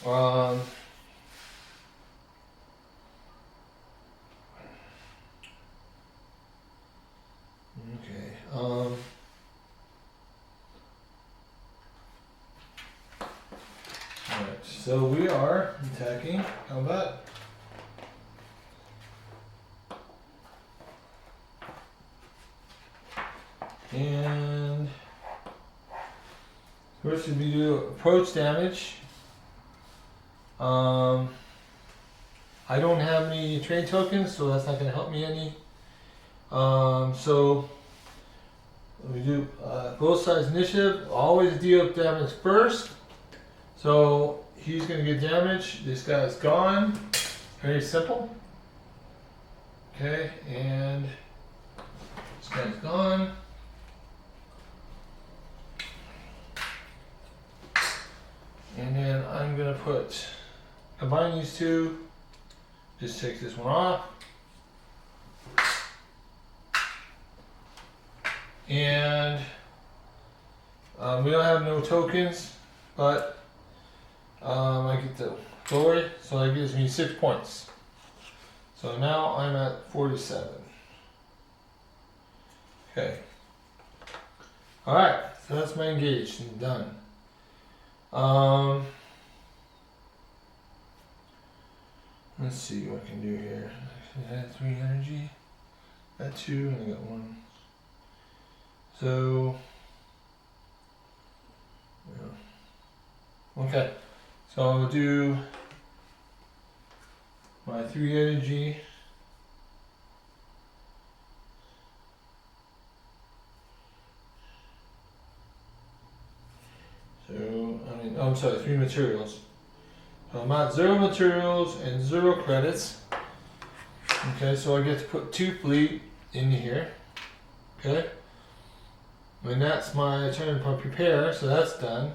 Okay. Alright, so we are attacking combat. And first we do approach damage. I don't have any trade tokens, so that's not going to help me any. So we do both sides initiative. Always deal damage first. So he's going to get damage. This guy's gone. Very simple. Okay, and this guy's gone. And then I'm going to combine these 2. Just take this one off. And we don't have no tokens, but I get the glory, so that gives me 6 points. So now I'm at 47. Okay. Alright, so that's my engaged and done. Let's see what I can do here. I had 3 energy. Got 2 and I got 1. So, yeah. Okay. So I'll do my 3 energy. So, I'm sorry, 3 materials. So I'm at 0 materials and 0 credits. Okay, so I get to put 2 fleet in here. Okay. And that's my turn for prepare, so that's done.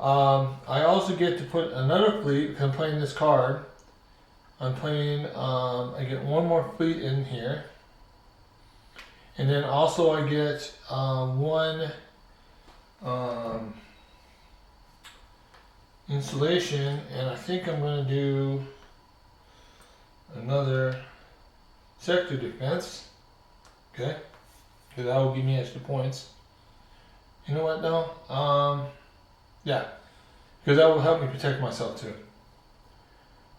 I also get to put another fleet because I'm playing this card. I'm playing, I get 1 more fleet in here. And then also I get 1 installation, and I think I'm going to do another sector defense. Okay, because that will give me extra points. You know what though? Yeah, because that will help me protect myself too.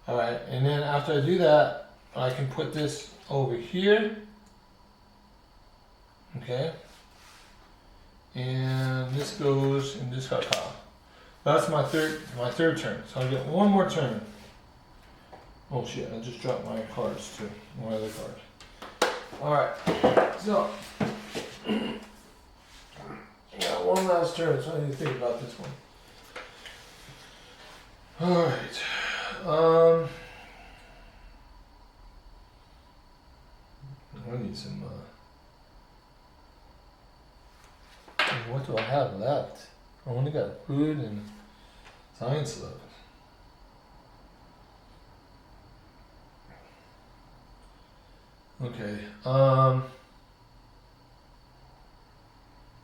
Alright, and then after I do that, I can put this over here. Okay, and this goes in this card pile. That's my third turn. So I get 1 more turn. Oh shit, I just dropped my cards too. My other card. Alright, so I got 1 last turn, so I need to think about this one. Alright. I need some what do I have left? I only got food and science left. Okay,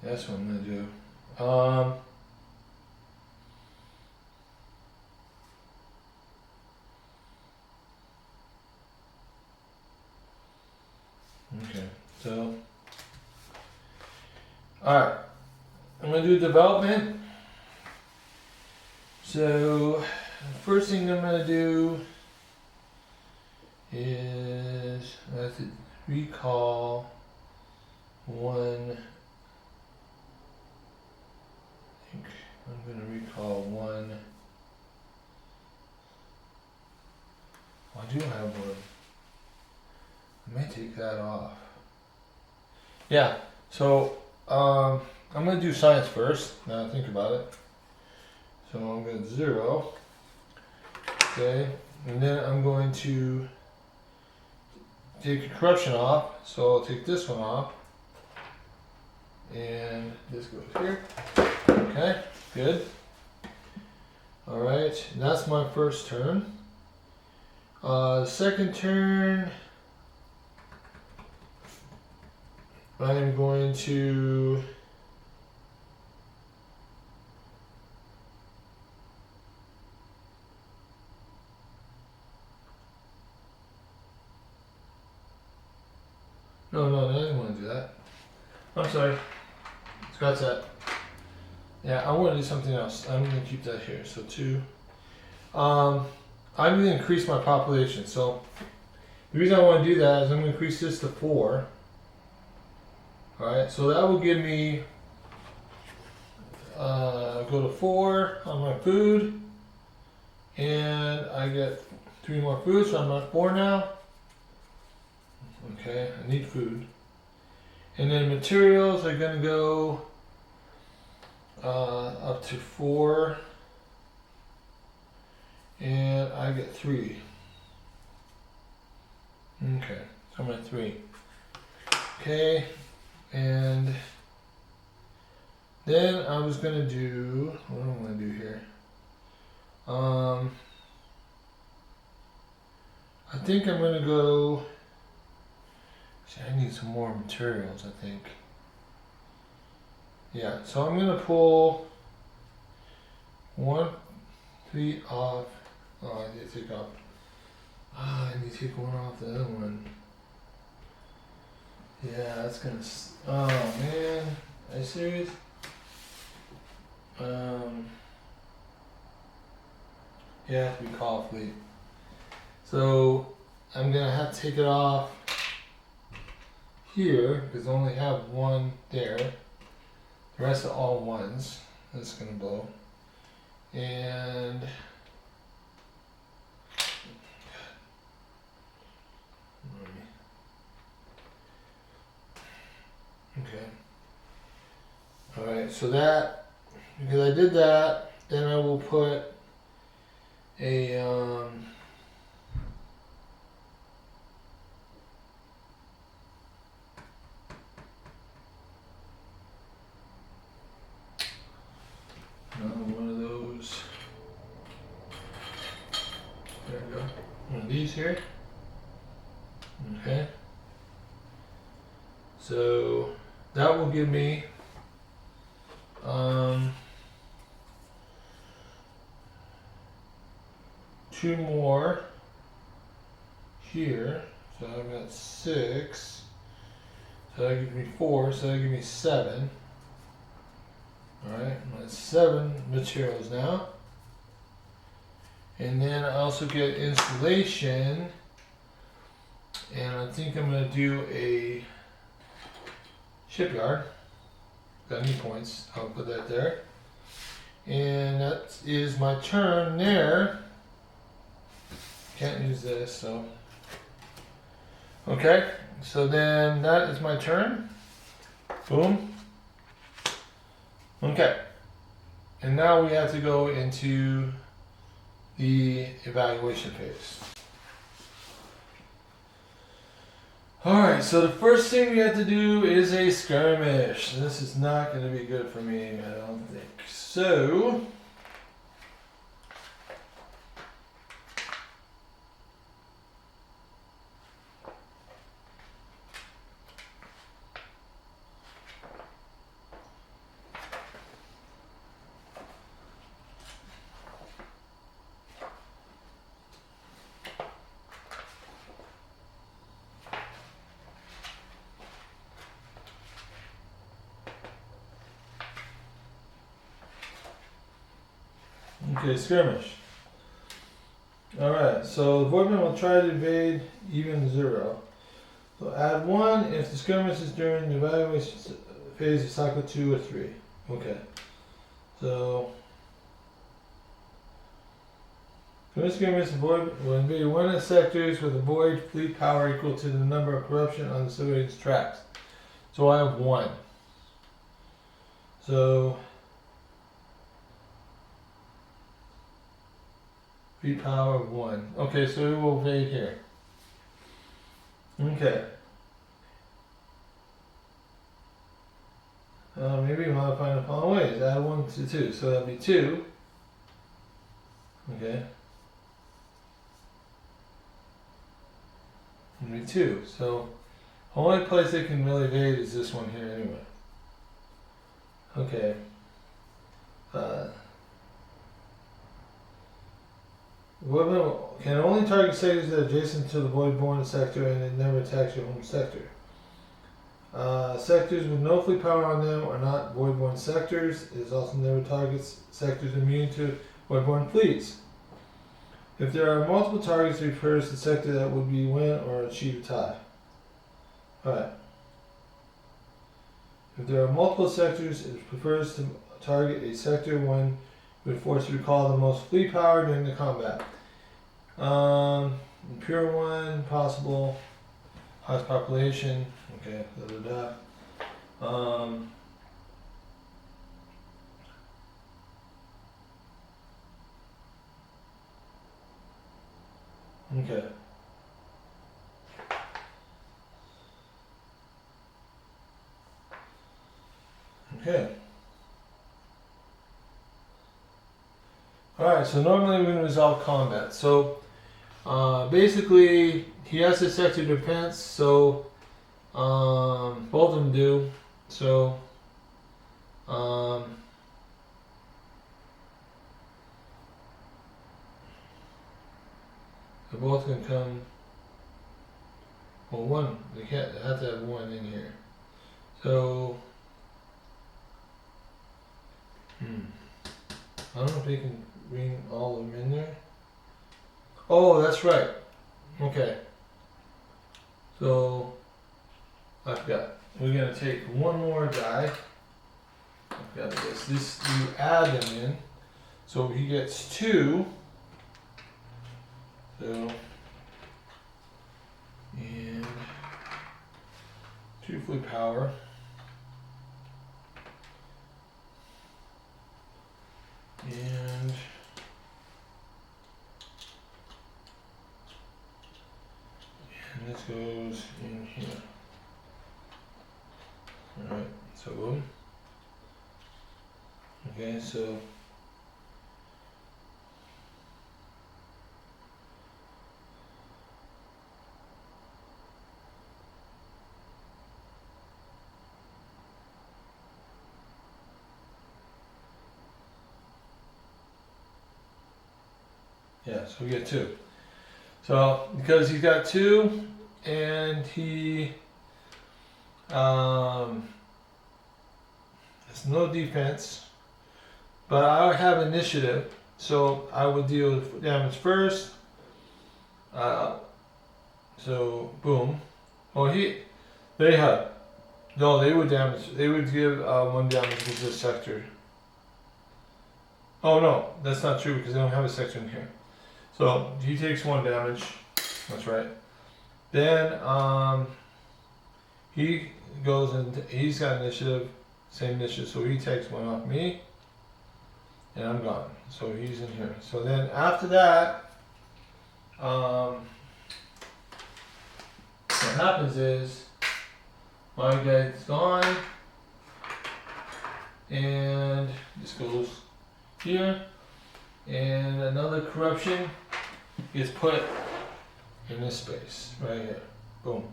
that's what I'm gonna do. Okay, so, alright, I'm gonna do development. So, the first thing I'm gonna do is I have to recall 1. I think I'm gonna recall 1. I do have 1. I may take that off. Yeah, so I'm gonna do science first. Now I think about it. So I'm going to 0. Okay, and then I'm going to take corruption off. So I'll take this one off. And this goes here. Okay, good. Alright, that's my first turn. Second turn, I'm going to No, I didn't want to do that. I'm sorry. Scratch that. Yeah, I want to do something else. I'm going to keep that here. So 2. I'm going to increase my population. So the reason I want to do that is I'm going to increase this to 4. Alright, so that will give me, go to 4 on my food. And I get 3 more food, so I'm at 4 now. Okay, I need food. And then materials are going to go up to 4. And I get 3. Okay, so I'm at 3. Okay, and then I was going to do, what do I want to do here? I think I'm going to go, see, I need some more materials, I think. Yeah, so I'm going to pull 1 fleet off. Oh, I need to take off. I need to take 1 off the other one. Yeah, that's gonna. Oh man, are you serious? Yeah, we call fleet. So I'm gonna have to take it off here, because I only have one there. The rest are all ones. That's gonna blow. And okay. Alright, so that, because I did that, then I will put a another one of those. There we go. One of these here. Okay. So that will give me two more here. So I've got 6. So that gives me 4. So that gives me 7. Alright, that's 7 materials now. And then I also get installation. And I think I'm going to do a shipyard. Got any points? I'll put that there. And that is my turn there. Can't use this, so. Okay, so then that is my turn. Boom. Okay. And now we have to go into the evaluation phase. Alright, so the first thing we have to do is a skirmish. This is not going to be good for me, I don't think. So, okay, skirmish. Alright, so the Voidman will try to evade even 0. So add 1 if the skirmish is during the evaluation phase of cycle 2 or 3. Okay. So, for this skirmish, the Void will invade one of the sectors with a Void fleet power equal to the number of corruption on the civilian's tracks. So I have 1. So, fleet power of 1. Okay, so it will evade here. Okay. Maybe we want to find the following ways. Add 1 to 2. So that'll be 2. Okay. It'll be 2. So the only place they can really evade is this one here anyway. Okay. Women can only target sectors that are adjacent to the Voidborn sector and it never attacks your home sector. Sectors with no fleet power on them are not Voidborn sectors. It also never targets sectors immune to Voidborn fleets. If there are multiple targets, it refers to the sector that would be win or achieve a tie. Alright. If there are multiple sectors, it prefers to target a sector when we're forced to recall the most fleet power during the combat. Pure 1, possible, highest population, okay, okay. Okay. Alright, so normally we're going to resolve combat. So, basically, he has a sector defense, so, both of them do. So, they're both going to come, well, one, they can't, they have to have 1 in here. So, I don't know if they can bring all of them in there. Oh, that's right. Okay. So, I forgot. We're gonna take one more die. I forgot this. This you add them in, so he gets 2. So and 2 fluid power. And this goes in here. Alright, so boom. Okay, so yeah, so we get 2. So because he's got 2 and he has no defense, but I have initiative, so I would deal with damage first. So boom. Oh, they had no. They would damage. They would give 1 damage to this sector. Oh no, that's not true because they don't have a sector in here. So he takes 1 damage. That's right. Then he goes and he's got initiative, same initiative, so he takes 1 off me, and I'm gone. So he's in here. So then after that, what happens is my guy's gone, and this goes here, and another corruption is put in this space right here. Boom.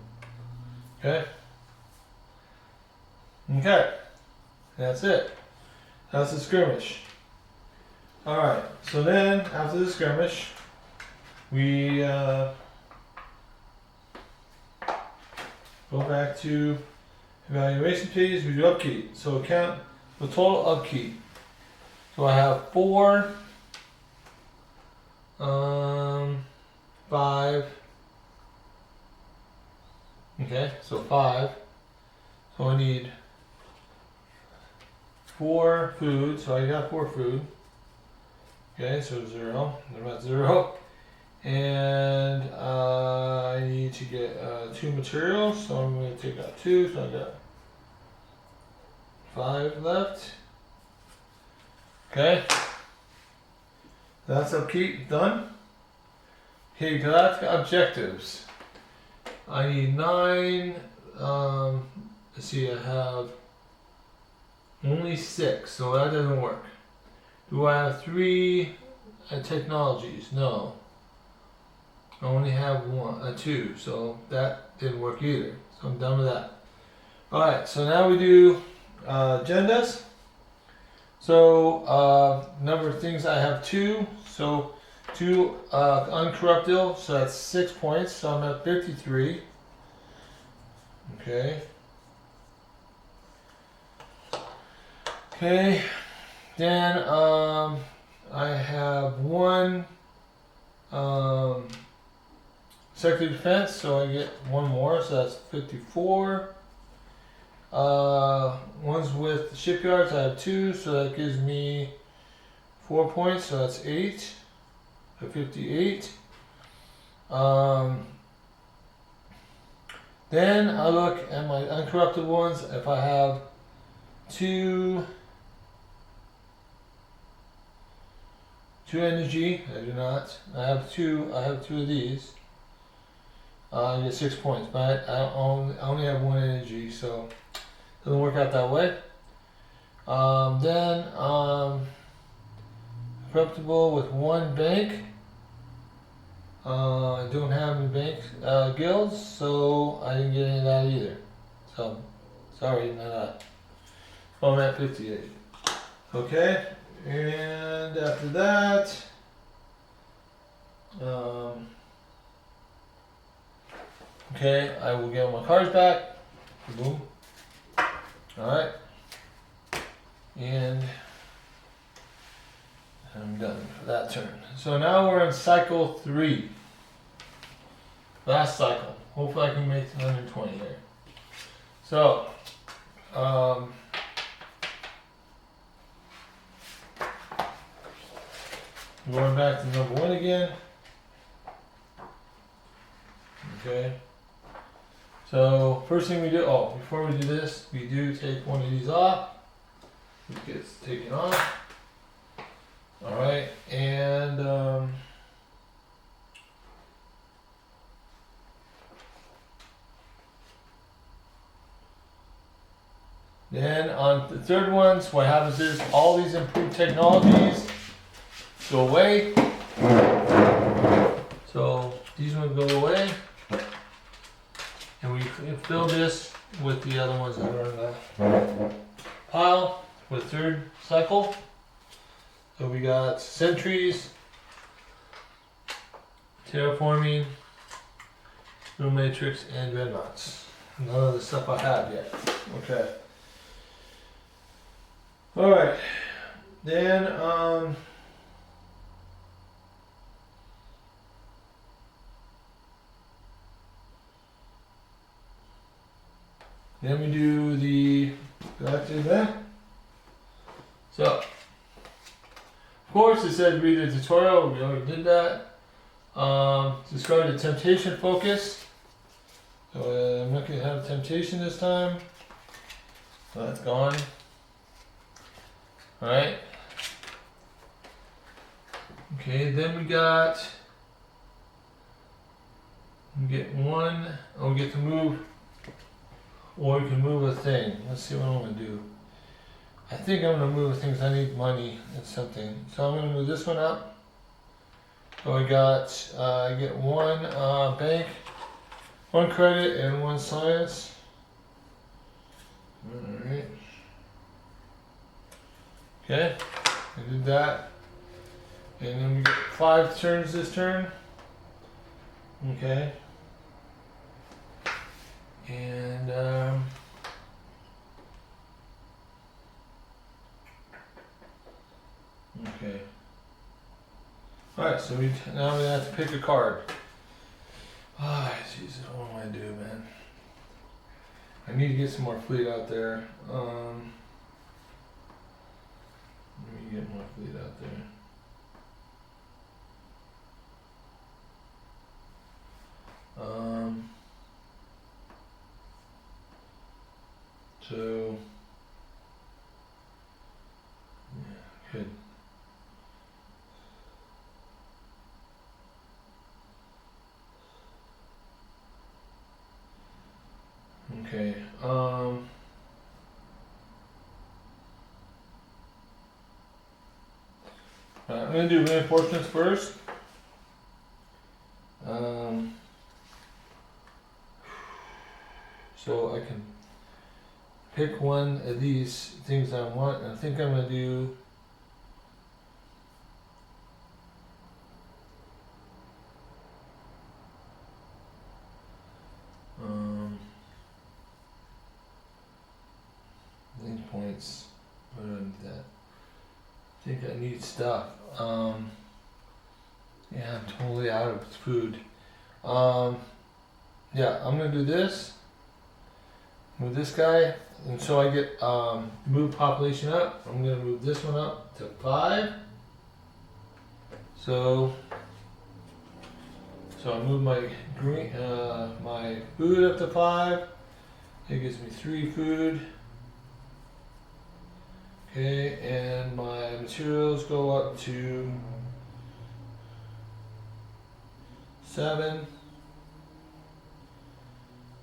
Okay. Okay. That's it. That's the skirmish. Alright, so then after the skirmish, we go back to evaluation page, we do upkeep. So count the total upkeep. So I have 4, 5. Okay, so 5. So I need 4 food, so I got 4 food. Okay, so 0. I'm at 0. And I need to get 2 materials, so I'm going to take out 2, so I got 5 left. Okay, that's upkeep done. Okay, galactic objectives. I need 9. Let's see, I have only 6, so that doesn't work. Do I have 3 technologies? No. I only have 2, so that didn't work either. So I'm done with that. Alright, so now we do agendas. So number of things, I have 2. So 2 uncorruptible, so that's 6 points. So I'm at 53. Okay. Okay. Then I have 1 sector defense, so I get 1 more, so that's 54. One's with shipyards, I have 2, so that gives me 4 points, so that's 8. 58. Then I look at my uncorrupted ones. If I have 2 energy, I do not. I have 2 of these. I get 6 points, but I only have 1 energy, so it doesn't work out that way. Then corruptible with 1 bank. I don't have any bank guilds, so I didn't get any of that either. So, sorry, none of that. So I'm at 58. Okay, and after that, okay, I will get my cards back. Boom. Alright. And I'm done for that turn. So now we're in cycle 3. Last cycle. Hopefully I can make 120 here. So, going back to number 1 again. Okay. So first thing we do, before we do this, we do take one of these off. It gets taken off. All right, and then on the third ones, what happens is all these improved technologies go away. So these ones go away, and we fill this with the other ones that are in the pile with third cycle. So we got sentries, terraforming, room matrix, and dreadnoughts. None of the stuff I have yet. Okay. All right. Then then we do the back to that. So, of course, it said read the tutorial. We already did that. Discard the temptation focus. So I'm not going to have temptation this time. So that's gone. All right. Okay, then we get one. Oh, we get to move, or we can move a thing. Let's see what I'm going to do. I think I'm going to move things. I need money and something. So I'm going to move this one up. So I get one bank, 1 credit, and 1 science. Alright. Okay, I did that. And then we get 5 turns this turn. Okay. And okay. Alright, so now we have to pick a card. Ah, Jesus, what am I do, man? I need to get some more fleet out there. Let me get more fleet out there. So yeah, good. Okay. I'm gonna do reinforcements first. So I can pick one of these things I want. I think I'm gonna do. Link points. What do I need that? I think I need stuff. Yeah, I'm totally out of food. Yeah, I'm gonna do this. Move this guy, and so I get move population up. I'm gonna move this one up to 5. So I move my green, my food up to 5. It gives me 3 food. Okay, and my materials go up to 7.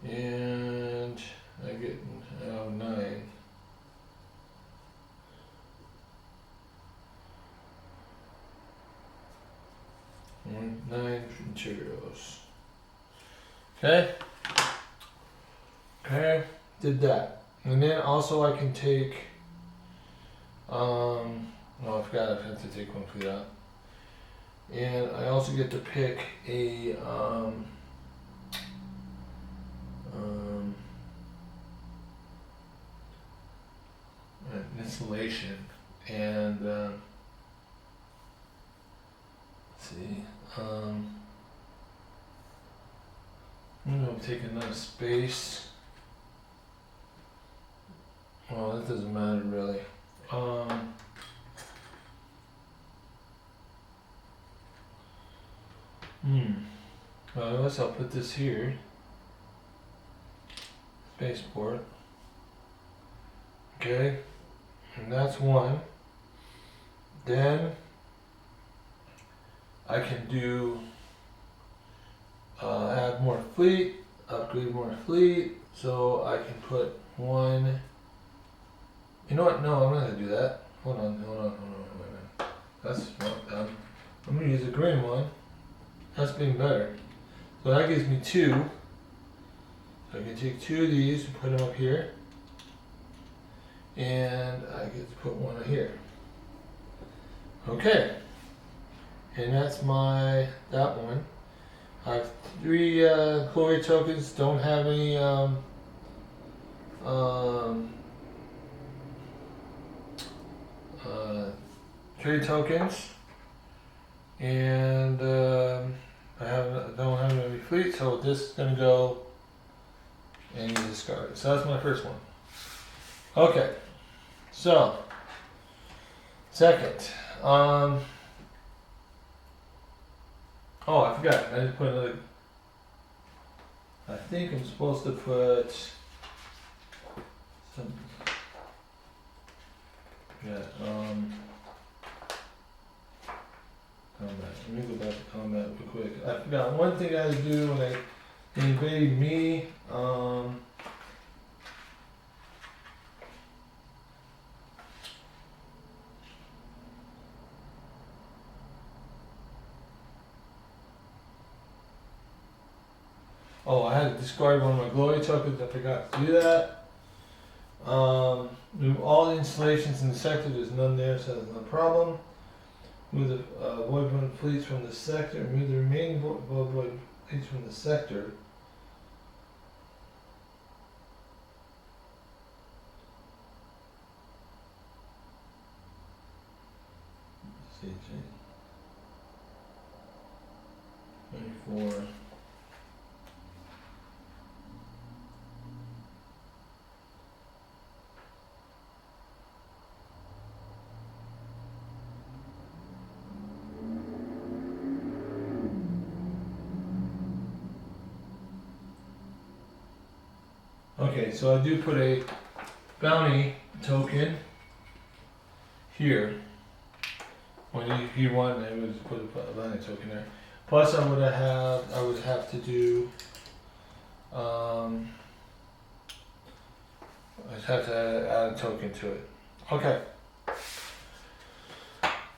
And I get 9. And 9 materials. Okay. Okay, did that. And then also I can take, oh, I forgot I have to take 1 fleet out. And I also get to pick a, an installation, and let's see, I'm gonna take another space. Well, that doesn't matter really. Well, I guess I'll put this here. Spaceport. Okay, and that's one. Then I can do add more fleet, upgrade more fleet, so I can put one. You know what? No, I'm not gonna do that. Hold on, wait a minute. That's not done. I'm gonna use a green one. That's being better. So that gives me two. So I can take two of these and put them up here. And I get to put one here. Okay. And that's that one. I have 3 Chloe tokens, don't have any trade tokens. And I don't have any fleet, so this is gonna go and you discard it. So that's my first one. Okay. So second. Oh, I forgot. I just put another. I think I'm supposed to put some. Yeah. Combat. Let me go back to combat real quick. I forgot one thing I had to do when they invaded me. Oh, I had to discard one of my glory tokens. I forgot to do that. Remove all the installations in the sector. There's none there, so that's no problem. Move the void fleets from the sector. Remove the remaining void fleets from the sector. CJ 24. Okay, so I do put a bounty token here. When you want, I would put a bounty token there. Plus, I would have to do. I'd have to add a token to it. Okay.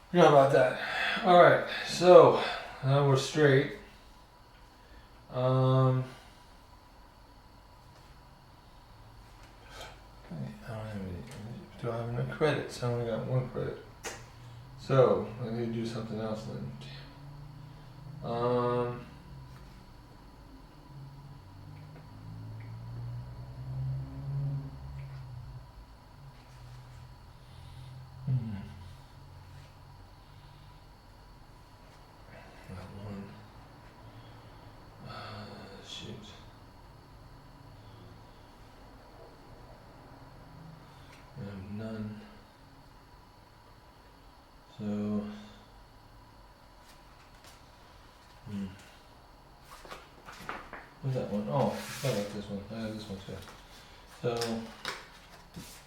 Forgot about that. All right, so now we're straight. Do I have enough credits? I only got 1 credit. So I need to do something else then. That one. Shoot. I have none. So. What's that one? Oh, I like this one. I have this one too. So,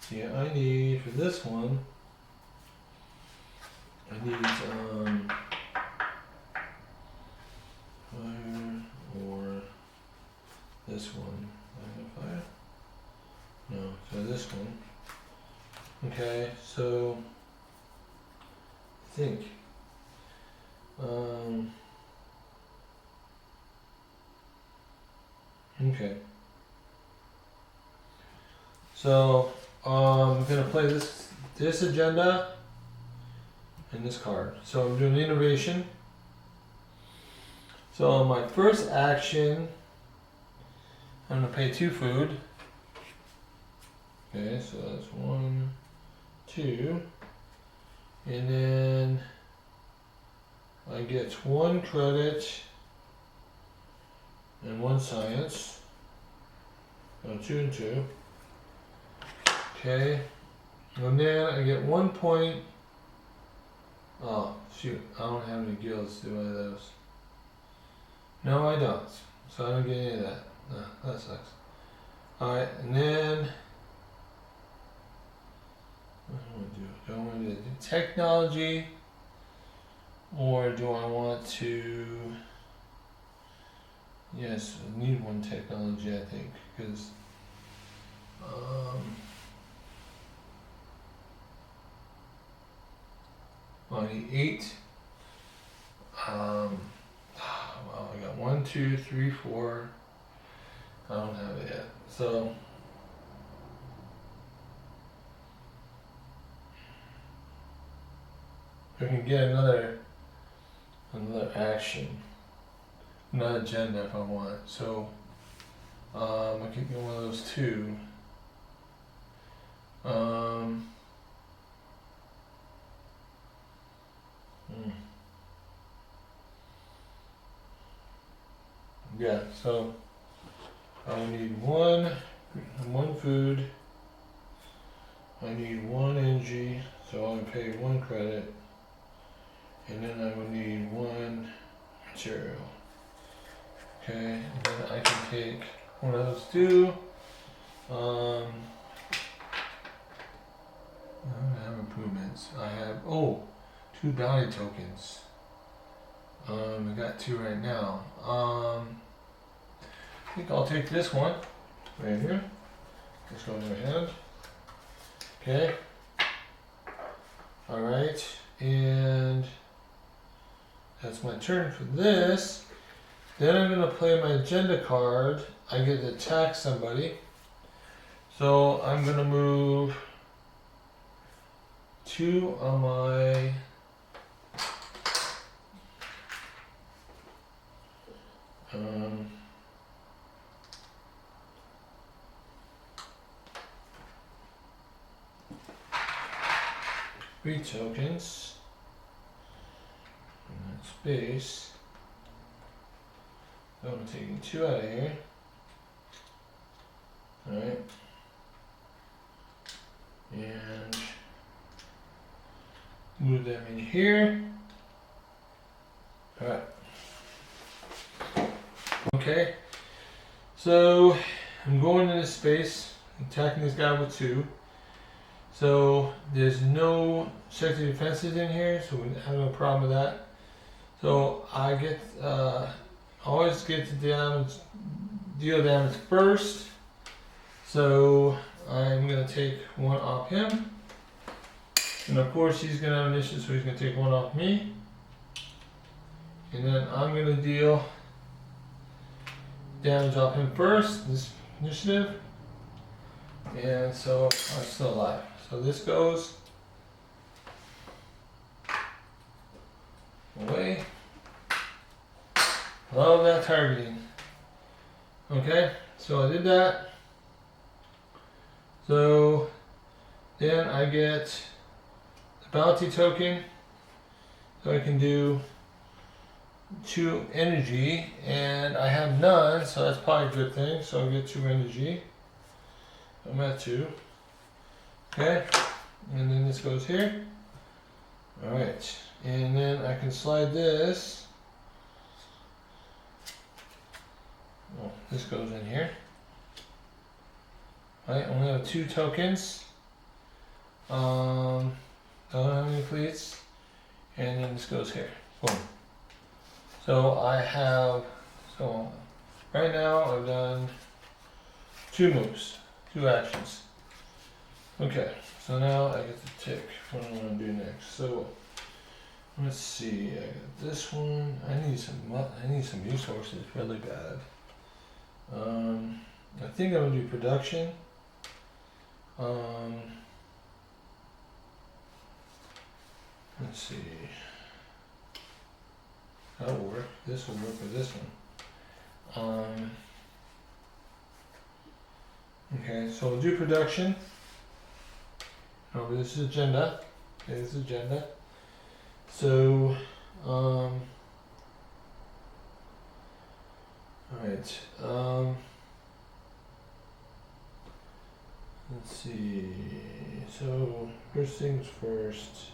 yeah, I need for this one. I need fire or this one. Fire? No, so this one. Okay, so I think okay. So I'm gonna play this agenda and this card. So I'm doing innovation. So my first action, I'm gonna pay 2 food. Okay, so that's 1, 2, and then I get 1 credit and 1 science. So 2 and 2. Okay. And then I get 1 point. Oh, shoot. I don't have any guilds to do any of those. No, I don't. So I don't get any of that. No, that sucks. Alright, and then what do I want to do? Do I want to do technology, or do I want to? Yes, I need one technology, I think, because well, I need 8. Well, I got 1, 2, 3, 4. I don't have it yet, so. I can get another action, another agenda if I want. So I can get one of those two. Yeah, so I need one food. I need 1 energy, so I'll pay 1 credit. And then I will need 1 material. Okay, and then I can take one of those 2. I don't have improvements. I have 2 bounty tokens. I got 2 right now. I think I'll take this one right here. Let's go in my hand. Okay. Alright, and that's my turn for this. Then I'm going to play my agenda card. I get to attack somebody. So I'm going to move 2 on my three tokens in that space. So I'm taking 2 out of here. Alright. And move them in here. Alright. Okay. So I'm going in this space, attacking this guy with 2. So there's no sector defenses in here, so we have no problem with that. So I get always get to deal damage first. So I'm gonna take 1 off him. And of course he's gonna have initiative, so he's gonna take 1 off me. And then I'm gonna deal damage off him first, this initiative. And so I'm still alive. So this goes away. Love that targeting. Okay, so I did that. So then I get the bounty token. So I can do 2 energy, and I have none, so that's probably a good thing. So I get 2 energy. I'm at 2. Okay, and then this goes here. Alright, and then I can slide this. Oh, this goes in here. I only have 2 tokens. Don't have any fleets. And then this goes here. Boom. So I have, so right now I've done 2 moves, 2 actions. Okay, so now I get to tick what I'm going to do next. So let's see, I got this one. I need some resources really bad. I think I'm going to do production. Let's see. That'll work. This will work with this one. Okay, so we'll do production. Oh, this is agenda. Okay, this is agenda. So, alright. Let's see. So first things first.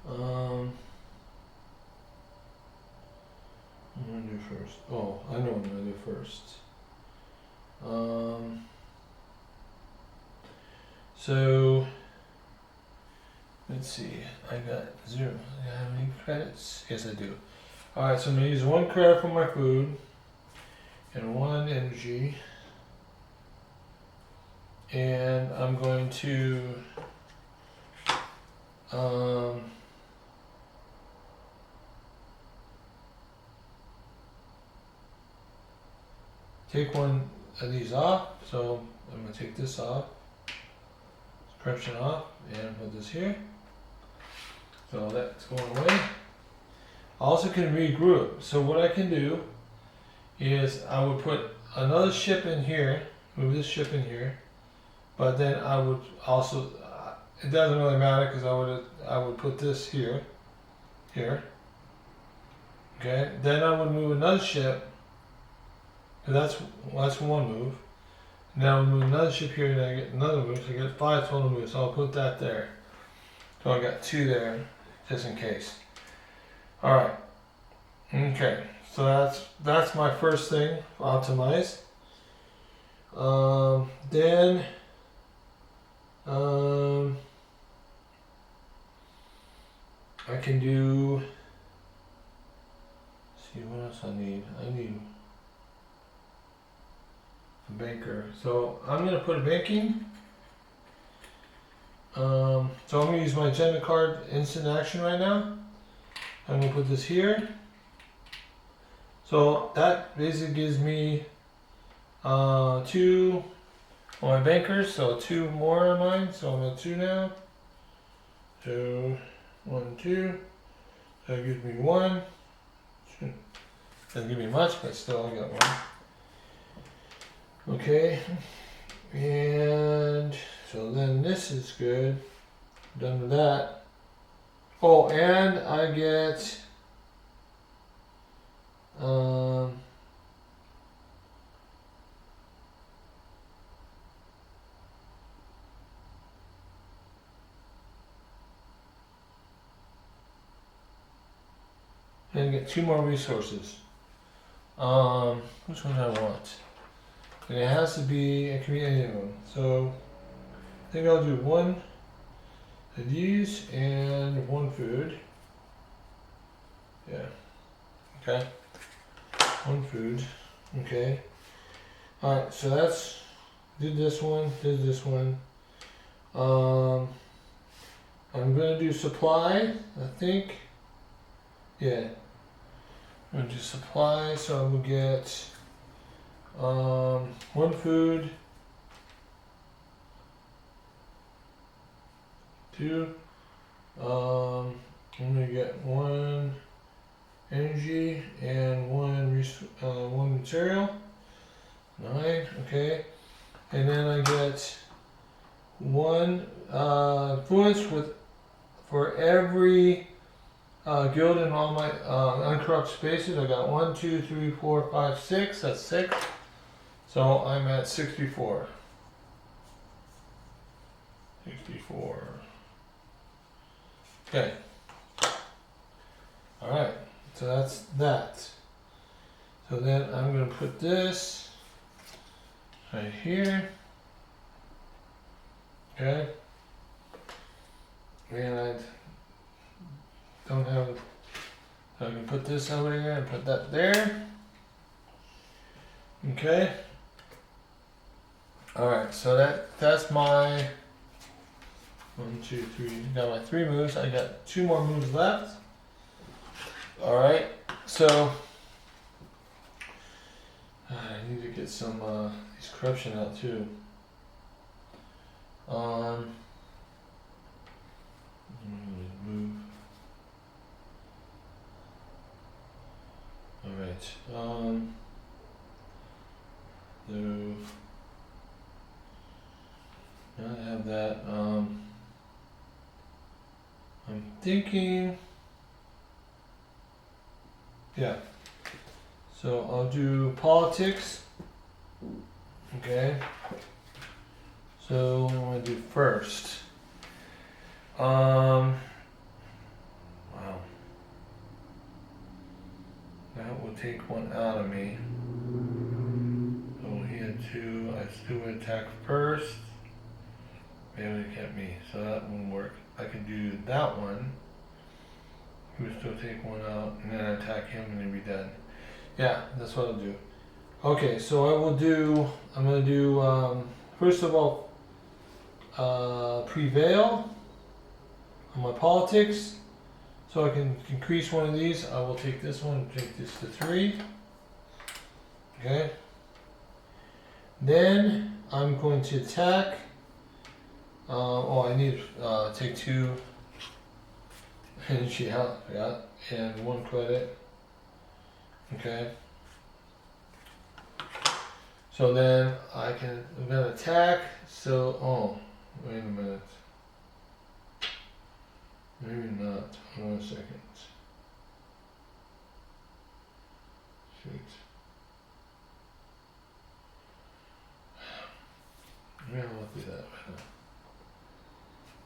I'm gonna do first. Oh, I know what I'm gonna do first. So let's see. I got 0. Do I have any credits? Yes, I do. All right, so I'm gonna use 1 credit for my food and 1 energy, and I'm going to take one of these off. So I'm going to take this off, correction off, and put this here. So that's going away. I also can regroup. So what I can do is I would put another ship in here, move this ship in here, but then I would also, it doesn't really matter because I would put this here. Okay, then I would move another ship. That's one move. Now we move another ship here, and I get another move. So I get 5 total moves. So I'll put that there. So I got 2 there, just in case. All right. Okay. So that's my first thing. Optimize. Then. I can do. See what else I need. I need a banker. So I'm gonna put a banking. So I'm gonna use my agenda card instant action right now. I'm gonna put this here. So that basically gives me 2 on my bankers, so 2 more on mine. So I'm at 2 now. 2, 1, 2. That gives me 1. Doesn't give me much, but still I got 1. Okay, and so then this is good. Done with that. Oh, and I get and get 2 more resources. Which one do I want? And it has to be, it can be any of them. So I think I'll do 1 of these and 1 food. Yeah. Okay. 1 food. Okay. Alright, so that's did this one, did this one. I'm gonna do supply, I think. Yeah. I'm gonna do supply, so I'm gonna get 1 food, 2. I'm gonna get 1 energy and 1 material. 9, okay. And then I get 1 influence for every guild in all my uncorrupt spaces. I got 1, 2, 3, 4, 5, 6. That's 6. So I'm at 64. 64. Okay. Alright. So that's that. So then I'm going to put this right here. Okay. And I don't have, so I can put this over here and put that there. Okay. Alright, so that's my 1, 2, 3. Got my 3 moves. I got 2 more moves left. Alright, so I need to get some these corruption out too. Move. Alright. So now I have that. I'm thinking. Yeah. So I'll do politics. Okay. So what I'm gonna do first. Wow. That will take one out of me. So he had two. I still would attack first. Maybe it kept me, so that wouldn't work. I could do that one. He would still take one out, and then attack him, and then be done. Yeah, that's what I'll do. Okay, so I will do. I'm gonna do first of all prevail on my politics, so I can increase one of these. I will take this one, take this to 3. Okay. Then I'm going to attack. I need to take 2 energy out, yeah, and 1 credit. Okay. So then I'm gonna attack. So, wait a minute. Maybe not. Hold on a second. Shoot. Maybe I won't do that right now.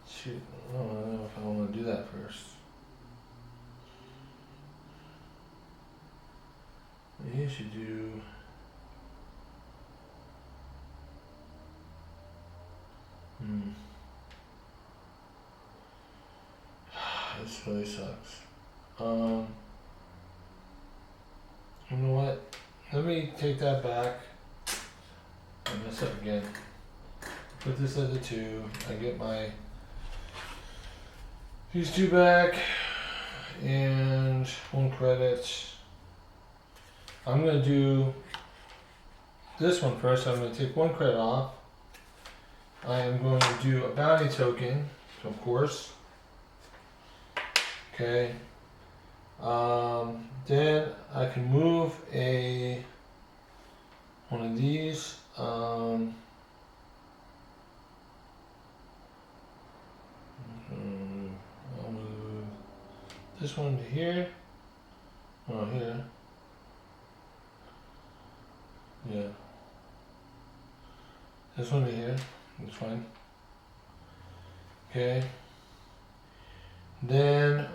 Shoot. I don't know if I want to do that first. Maybe I should do. This really sucks. You know what? Let me take that back. I mess up again. Put this at the 2. I get these 2 back and 1 credit. I'm gonna do this one first. I'm gonna take 1 credit off. I am going to do a bounty token, of course. Okay. Then I can move one of these. I'll move this one to here. Oh, here. Yeah. This one to here. That's fine. Okay. Then,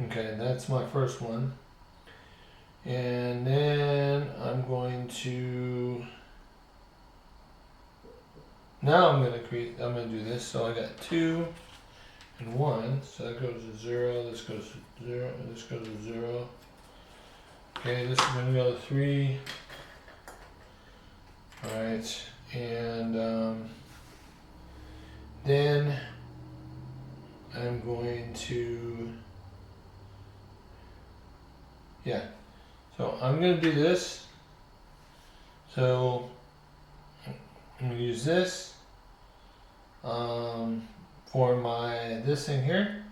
okay, that's my first one. And then I'm going to, now I'm going to do this. So I got 2 and 1. So that goes to 0, this goes to 0, and this goes to 0. Okay, this is going to go to 3. Alright, and then I'm going to, so I'm going to do this. So I'm going to use this for this thing here.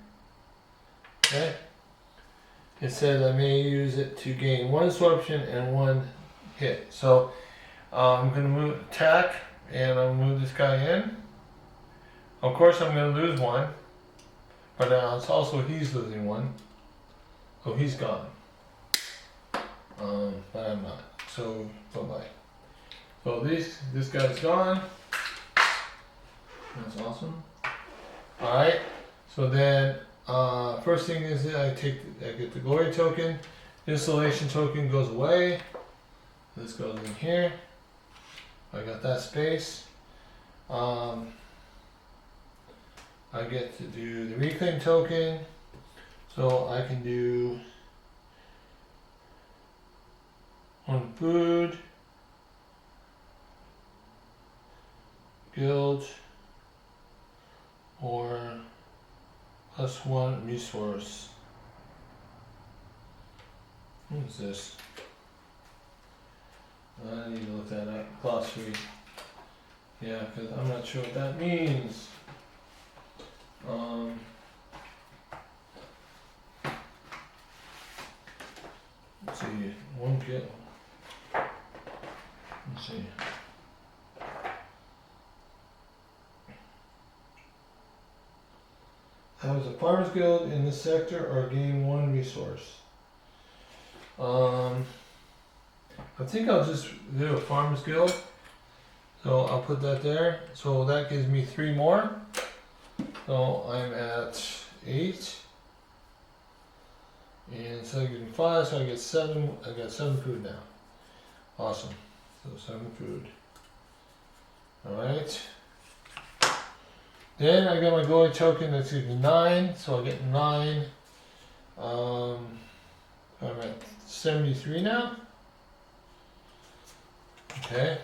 Okay. It says I may use it to gain 1 absorption and 1 hit. So I'm going to attack, and I'll move this guy in. Of course, I'm going to lose 1, but it's also he's losing 1. So he's gone. But I'm not. So bye-bye. So this guy's gone. That's awesome. All right. So then, first thing is that I get the glory token. Installation token goes away. This goes in here. I got that space. I get to do the reclaim token, so I can do 1 food, guild, or +1 resource. What is this? I need to look that up. Glossary. Yeah, because I'm not sure what that means. Let's see. 1 guild. Let's see. Have a farmers guild in this sector or gain 1 resource. I think I'll just do a Farmers Guild. So I'll put that there. So that gives me 3 more. So I'm at 8. And so I get 5, so I get 7. I got 7 food now. Awesome. So 7 food. Alright. Then I got my glory token that's gives me 9, so I get 9. I'm at 73 now. Okay.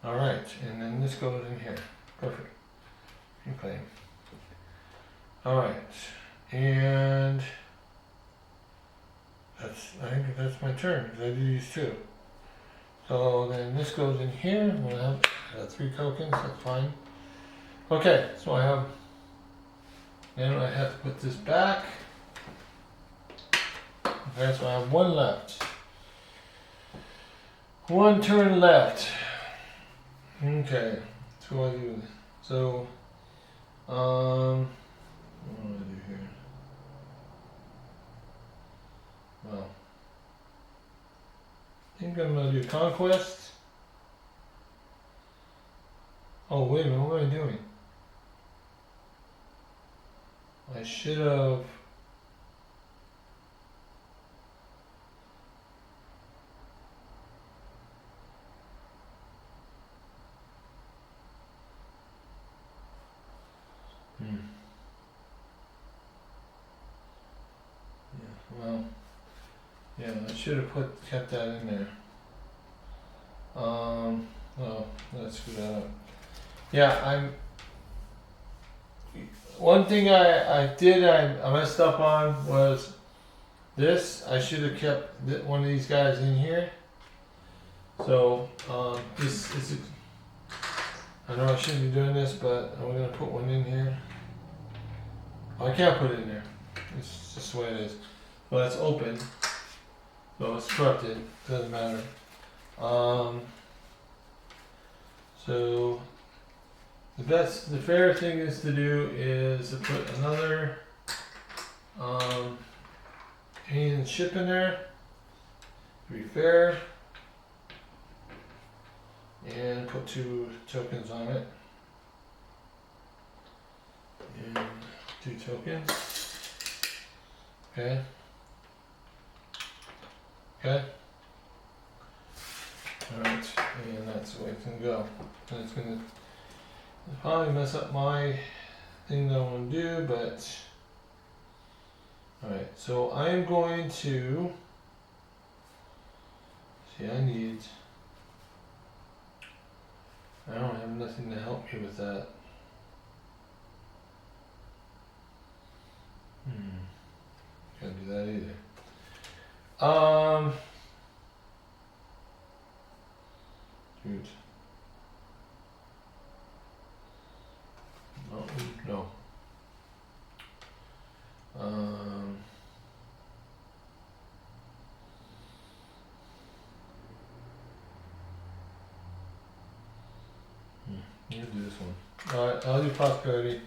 Alright, and then this goes in here. Perfect. Okay. Alright. And I think that's my turn because I do these 2. So then this goes in here. I have 3 tokens, that's fine. Okay, so I have, then I have to put this back. Okay, so I have 1 left. 1 turn left. Okay, so I do. So, what do I do here? Well, I think I'm gonna do conquest. Oh wait a minute, what am I doing? I should have. Yeah, well, yeah, I should have kept that in there. Well, let's screw that up. Yeah, one thing I messed up on was this. I should have kept one of these guys in here. So, this is, I know I shouldn't be doing this, but I'm gonna put one in here. Oh, I can't put it in there. It's just the way it is. Well, it's open. So it's corrupted. Doesn't matter. So the fair thing is to do is to put another alien ship in there to be fair, and put 2 tokens on it, and 2 tokens. Okay. Okay. Alright, and that's the way it's gonna go. And it's gonna probably mess up my thing that I want to do, but alright, so I am going to see, I don't have nothing to help me with that. Can't do that either. Dude. No. You do this one. Alright, I'll do prosperity.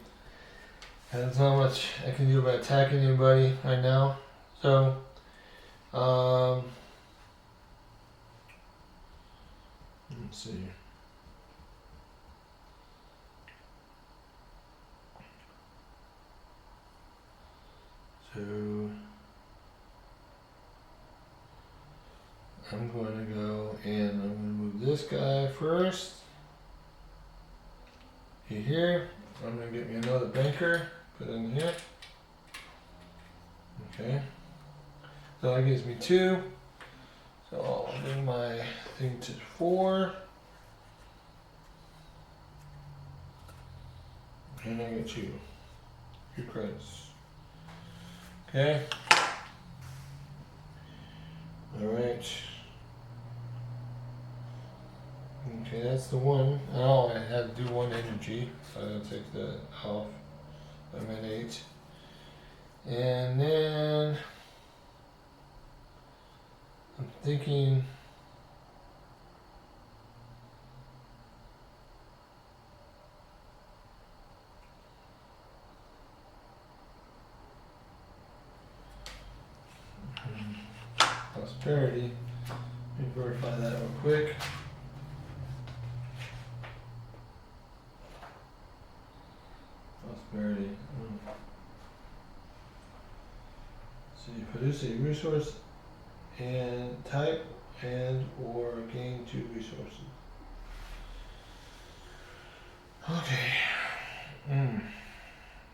And there's not much I can do about attacking anybody right now. So, let's see. So, I'm going to go and I'm going to move this guy first. Here. I'm going to get me another banker. Put it in here. Okay. So that gives me 2. So I'll bring my thing to 4. And I get 2. 2 credits. Okay. Alright. Okay, that's the one. Oh, I had to do 1 energy. So I'm going to take that off. I'm at 8. And then I'm thinking prosperity. Let me verify that real quick. Prosperity. So you produce a resource and type and or gain 2 resources. Okay.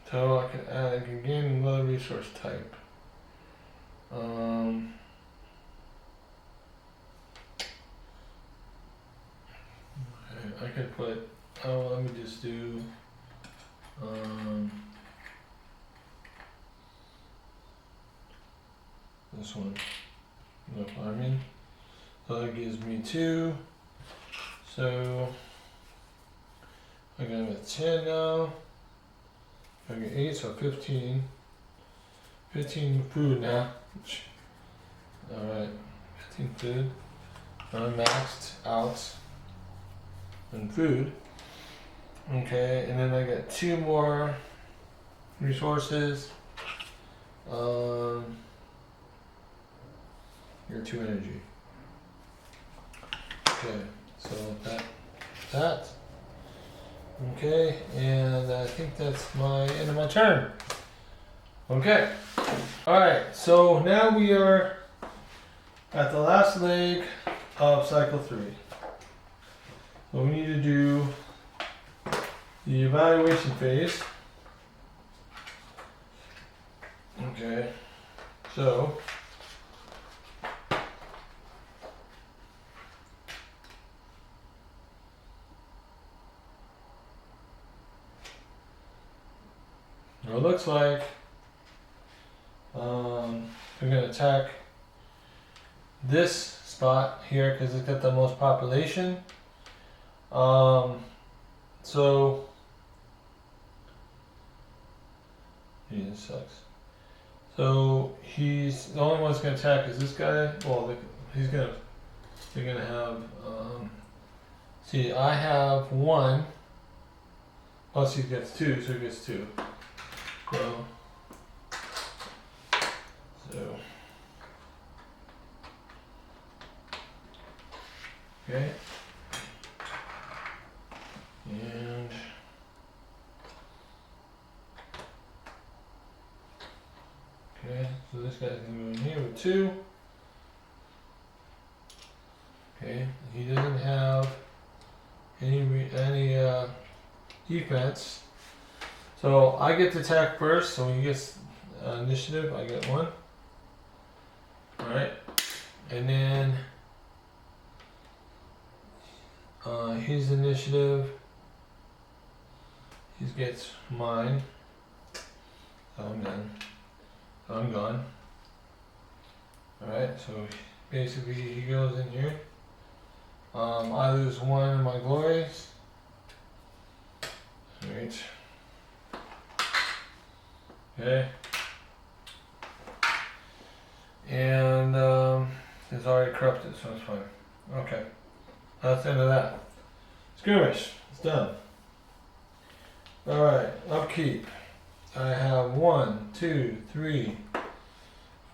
So I can gain another resource type. I could put, let me just do, this one, no farming. So that gives me 2. So I got a 10 now. I got 8, so 15. 15 food now. Alright, 15 food. I'm maxed out on food. Okay, and then I got 2 more resources. Your 2 energy. Okay, so that. Okay, and I think that's my end of my turn. Okay. Alright, so now we are at the last leg of cycle 3. So we need to do the evaluation phase. Okay, so it looks like I'm going to attack this spot here because it's got the most population. So yeah, this sucks. So he's the only one that's going to attack is this guy. Well, they're going to have. See, I have 1. Plus he gets 2, so he gets 2. So okay, and okay, so this guy's gonna go in here with 2. Okay, he doesn't have any defense, so I get to attack first. So he gets initiative. I get 1. All right, and then his initiative. He gets mine. So I'm done. So I'm gone. Alright, so basically he goes in here. I lose 1 of my glories. Alright. Okay. And it's already corrupted, so it's fine. Okay. That's the end of that. Skirmish. It's done. Alright, upkeep. I have 1, 2, 3,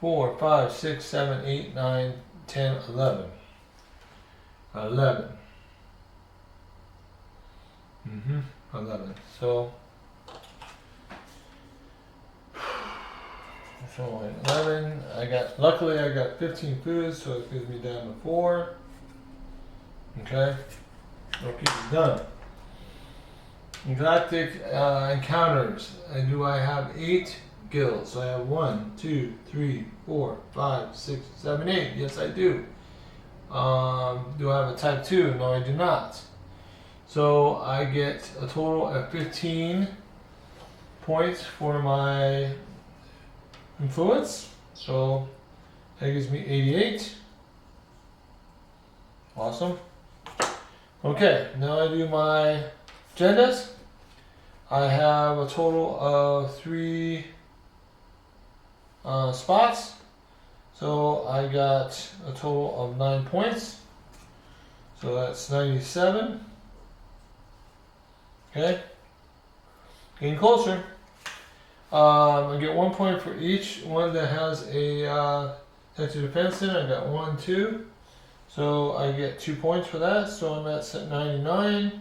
4, 5, 6, 7, 8, 9, 10, 11. 11. 11. So 11. Luckily I got 15 foods, so it gives me down to 4. Okay. Upkeep is done. Galactic encounters. I have 8 guilds. So I have 1, 2, 3, 4, 5, 6, 7, 8. Yes, I do. Do I have a type 2? No, I do not. So I get a total of 15 points for my influence. So that gives me 88. Awesome. Okay, now I do my agendas. I have a total of 3 spots. So I got a total of 9 points. So that's 97. Okay. Getting closer. I get 1 point for each one that has a sector defense in it. I got 1, 2. So I get 2 points for that, so I'm at 99.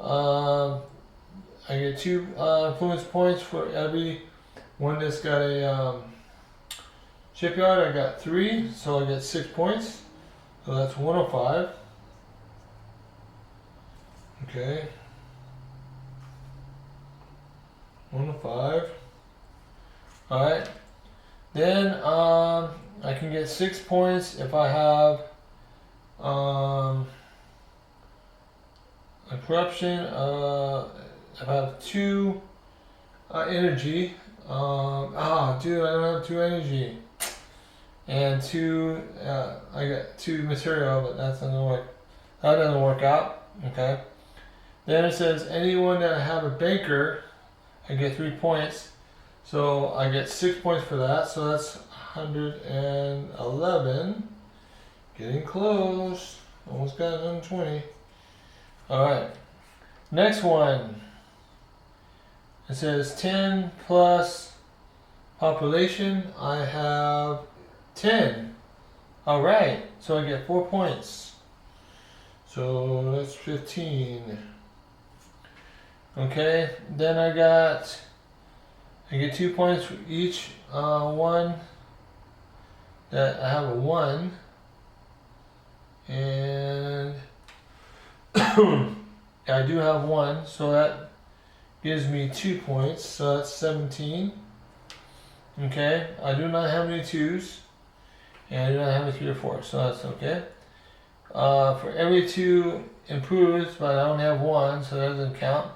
I get 2 influence points for every one that's got a shipyard. I got 3, so I get 6 points. So that's 105. Okay. 105. Alright. Then I can get 6 points if I have a corruption. If I have 2 energy. Dude, I don't have 2 energy. And 2, I got 2 material, but that doesn't work out. Okay. Then it says anyone that I have a banker, I get 3 points. So I get 6 points for that. So that's 111. Getting close. Almost got 120. Alright. Next one. It says 10 plus population. I have 10. Alright. So I get 4 points. So that's 15. Okay. Then I get 2 points for each one that I have a 1. And I do have 1, so that gives me 2 points, so that's 17. Okay, I do not have any 2s, and I do not have any 3 or 4, so that's okay. For every 2 improves, but I only have 1, so that doesn't count.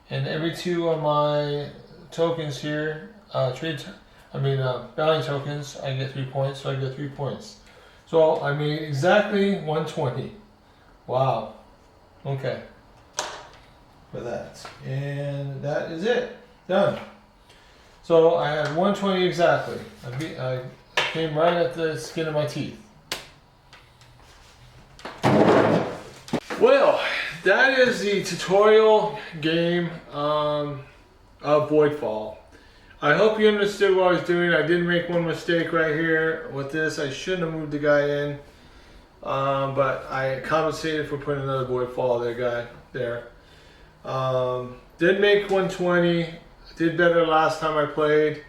And every 2 of my tokens here, bounty tokens, I get 3 points, so I get 3 points. So I made exactly 120. Wow. Okay. For that. And that is it. Done. So I had 120 exactly. I came right at the skin of my teeth. Well, that is the tutorial game of Voidfall. I hope you understood what I was doing. I did make one mistake right here with this. I shouldn't have moved the guy in. But I compensated for putting another Voidfall there. Did make 120. Did better last time I played.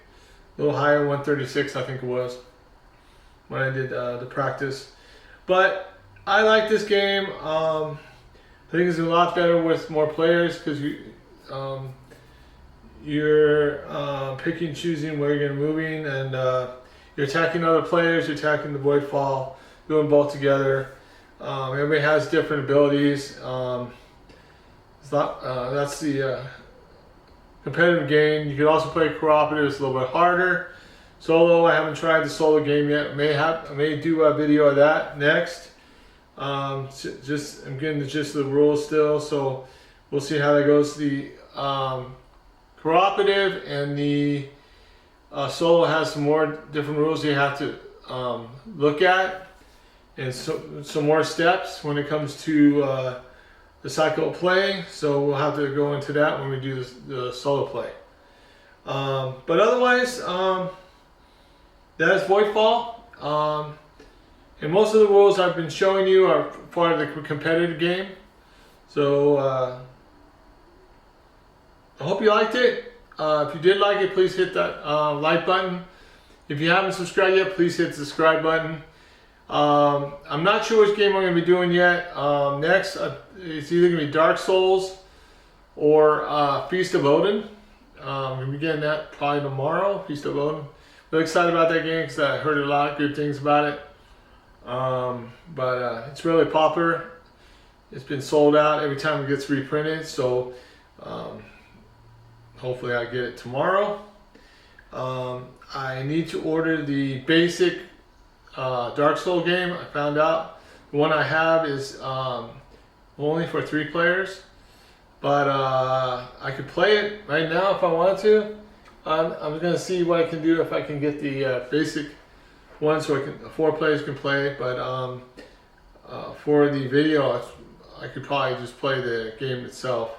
A little higher, 136 I think it was. When I did the practice. But I like this game. I think it's a lot better with more players because you're picking and choosing where you're going to moving, and you're attacking other players, you're attacking the Voidfall, doing both together. Everybody has different abilities. That's the competitive game. You could also play cooperative. It's a little bit harder. Solo, I haven't tried the solo game yet. I may do a video of that next. I'm getting the gist of the rules still, so we'll see how that goes. The cooperative and the solo has some more different rules you have to look at, and some more steps when it comes to the cycle of play. So we'll have to go into that when we do the solo play. But otherwise, that is Voidfall. And most of the rules I've been showing you are part of the competitive game. So I hope you liked it. If you did like it, please hit that like button. If you haven't subscribed yet, please hit the subscribe button. I'm not sure which game I'm going to be doing yet. Next, it's either going to be Dark Souls or Feast of Odin. I'm going to be getting that probably tomorrow, Feast of Odin. Really excited about that game because I heard a lot of good things about it. But it's really popular. It's been sold out every time it gets reprinted, so hopefully I get it tomorrow. I need to order the basic Dark Souls game. I found out the one I have is only for 3 players, but I could play it right now if I wanted to. I'm going to see what I can do if I can get the basic one so 4 players can play. But for the video, I could probably just play the game itself.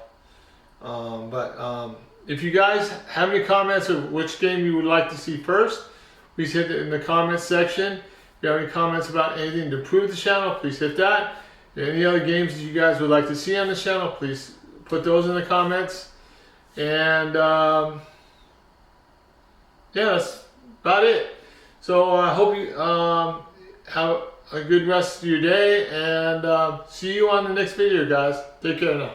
If you guys have any comments of which game you would like to see first, please hit it in the comments section. you have any comments about anything to improve the channel, please hit that. Any other games that you guys would like to see on the channel, please put those in the comments. And yeah, that's about it. So I hope you have a good rest of your day, and see you on the next video, guys. Take care now.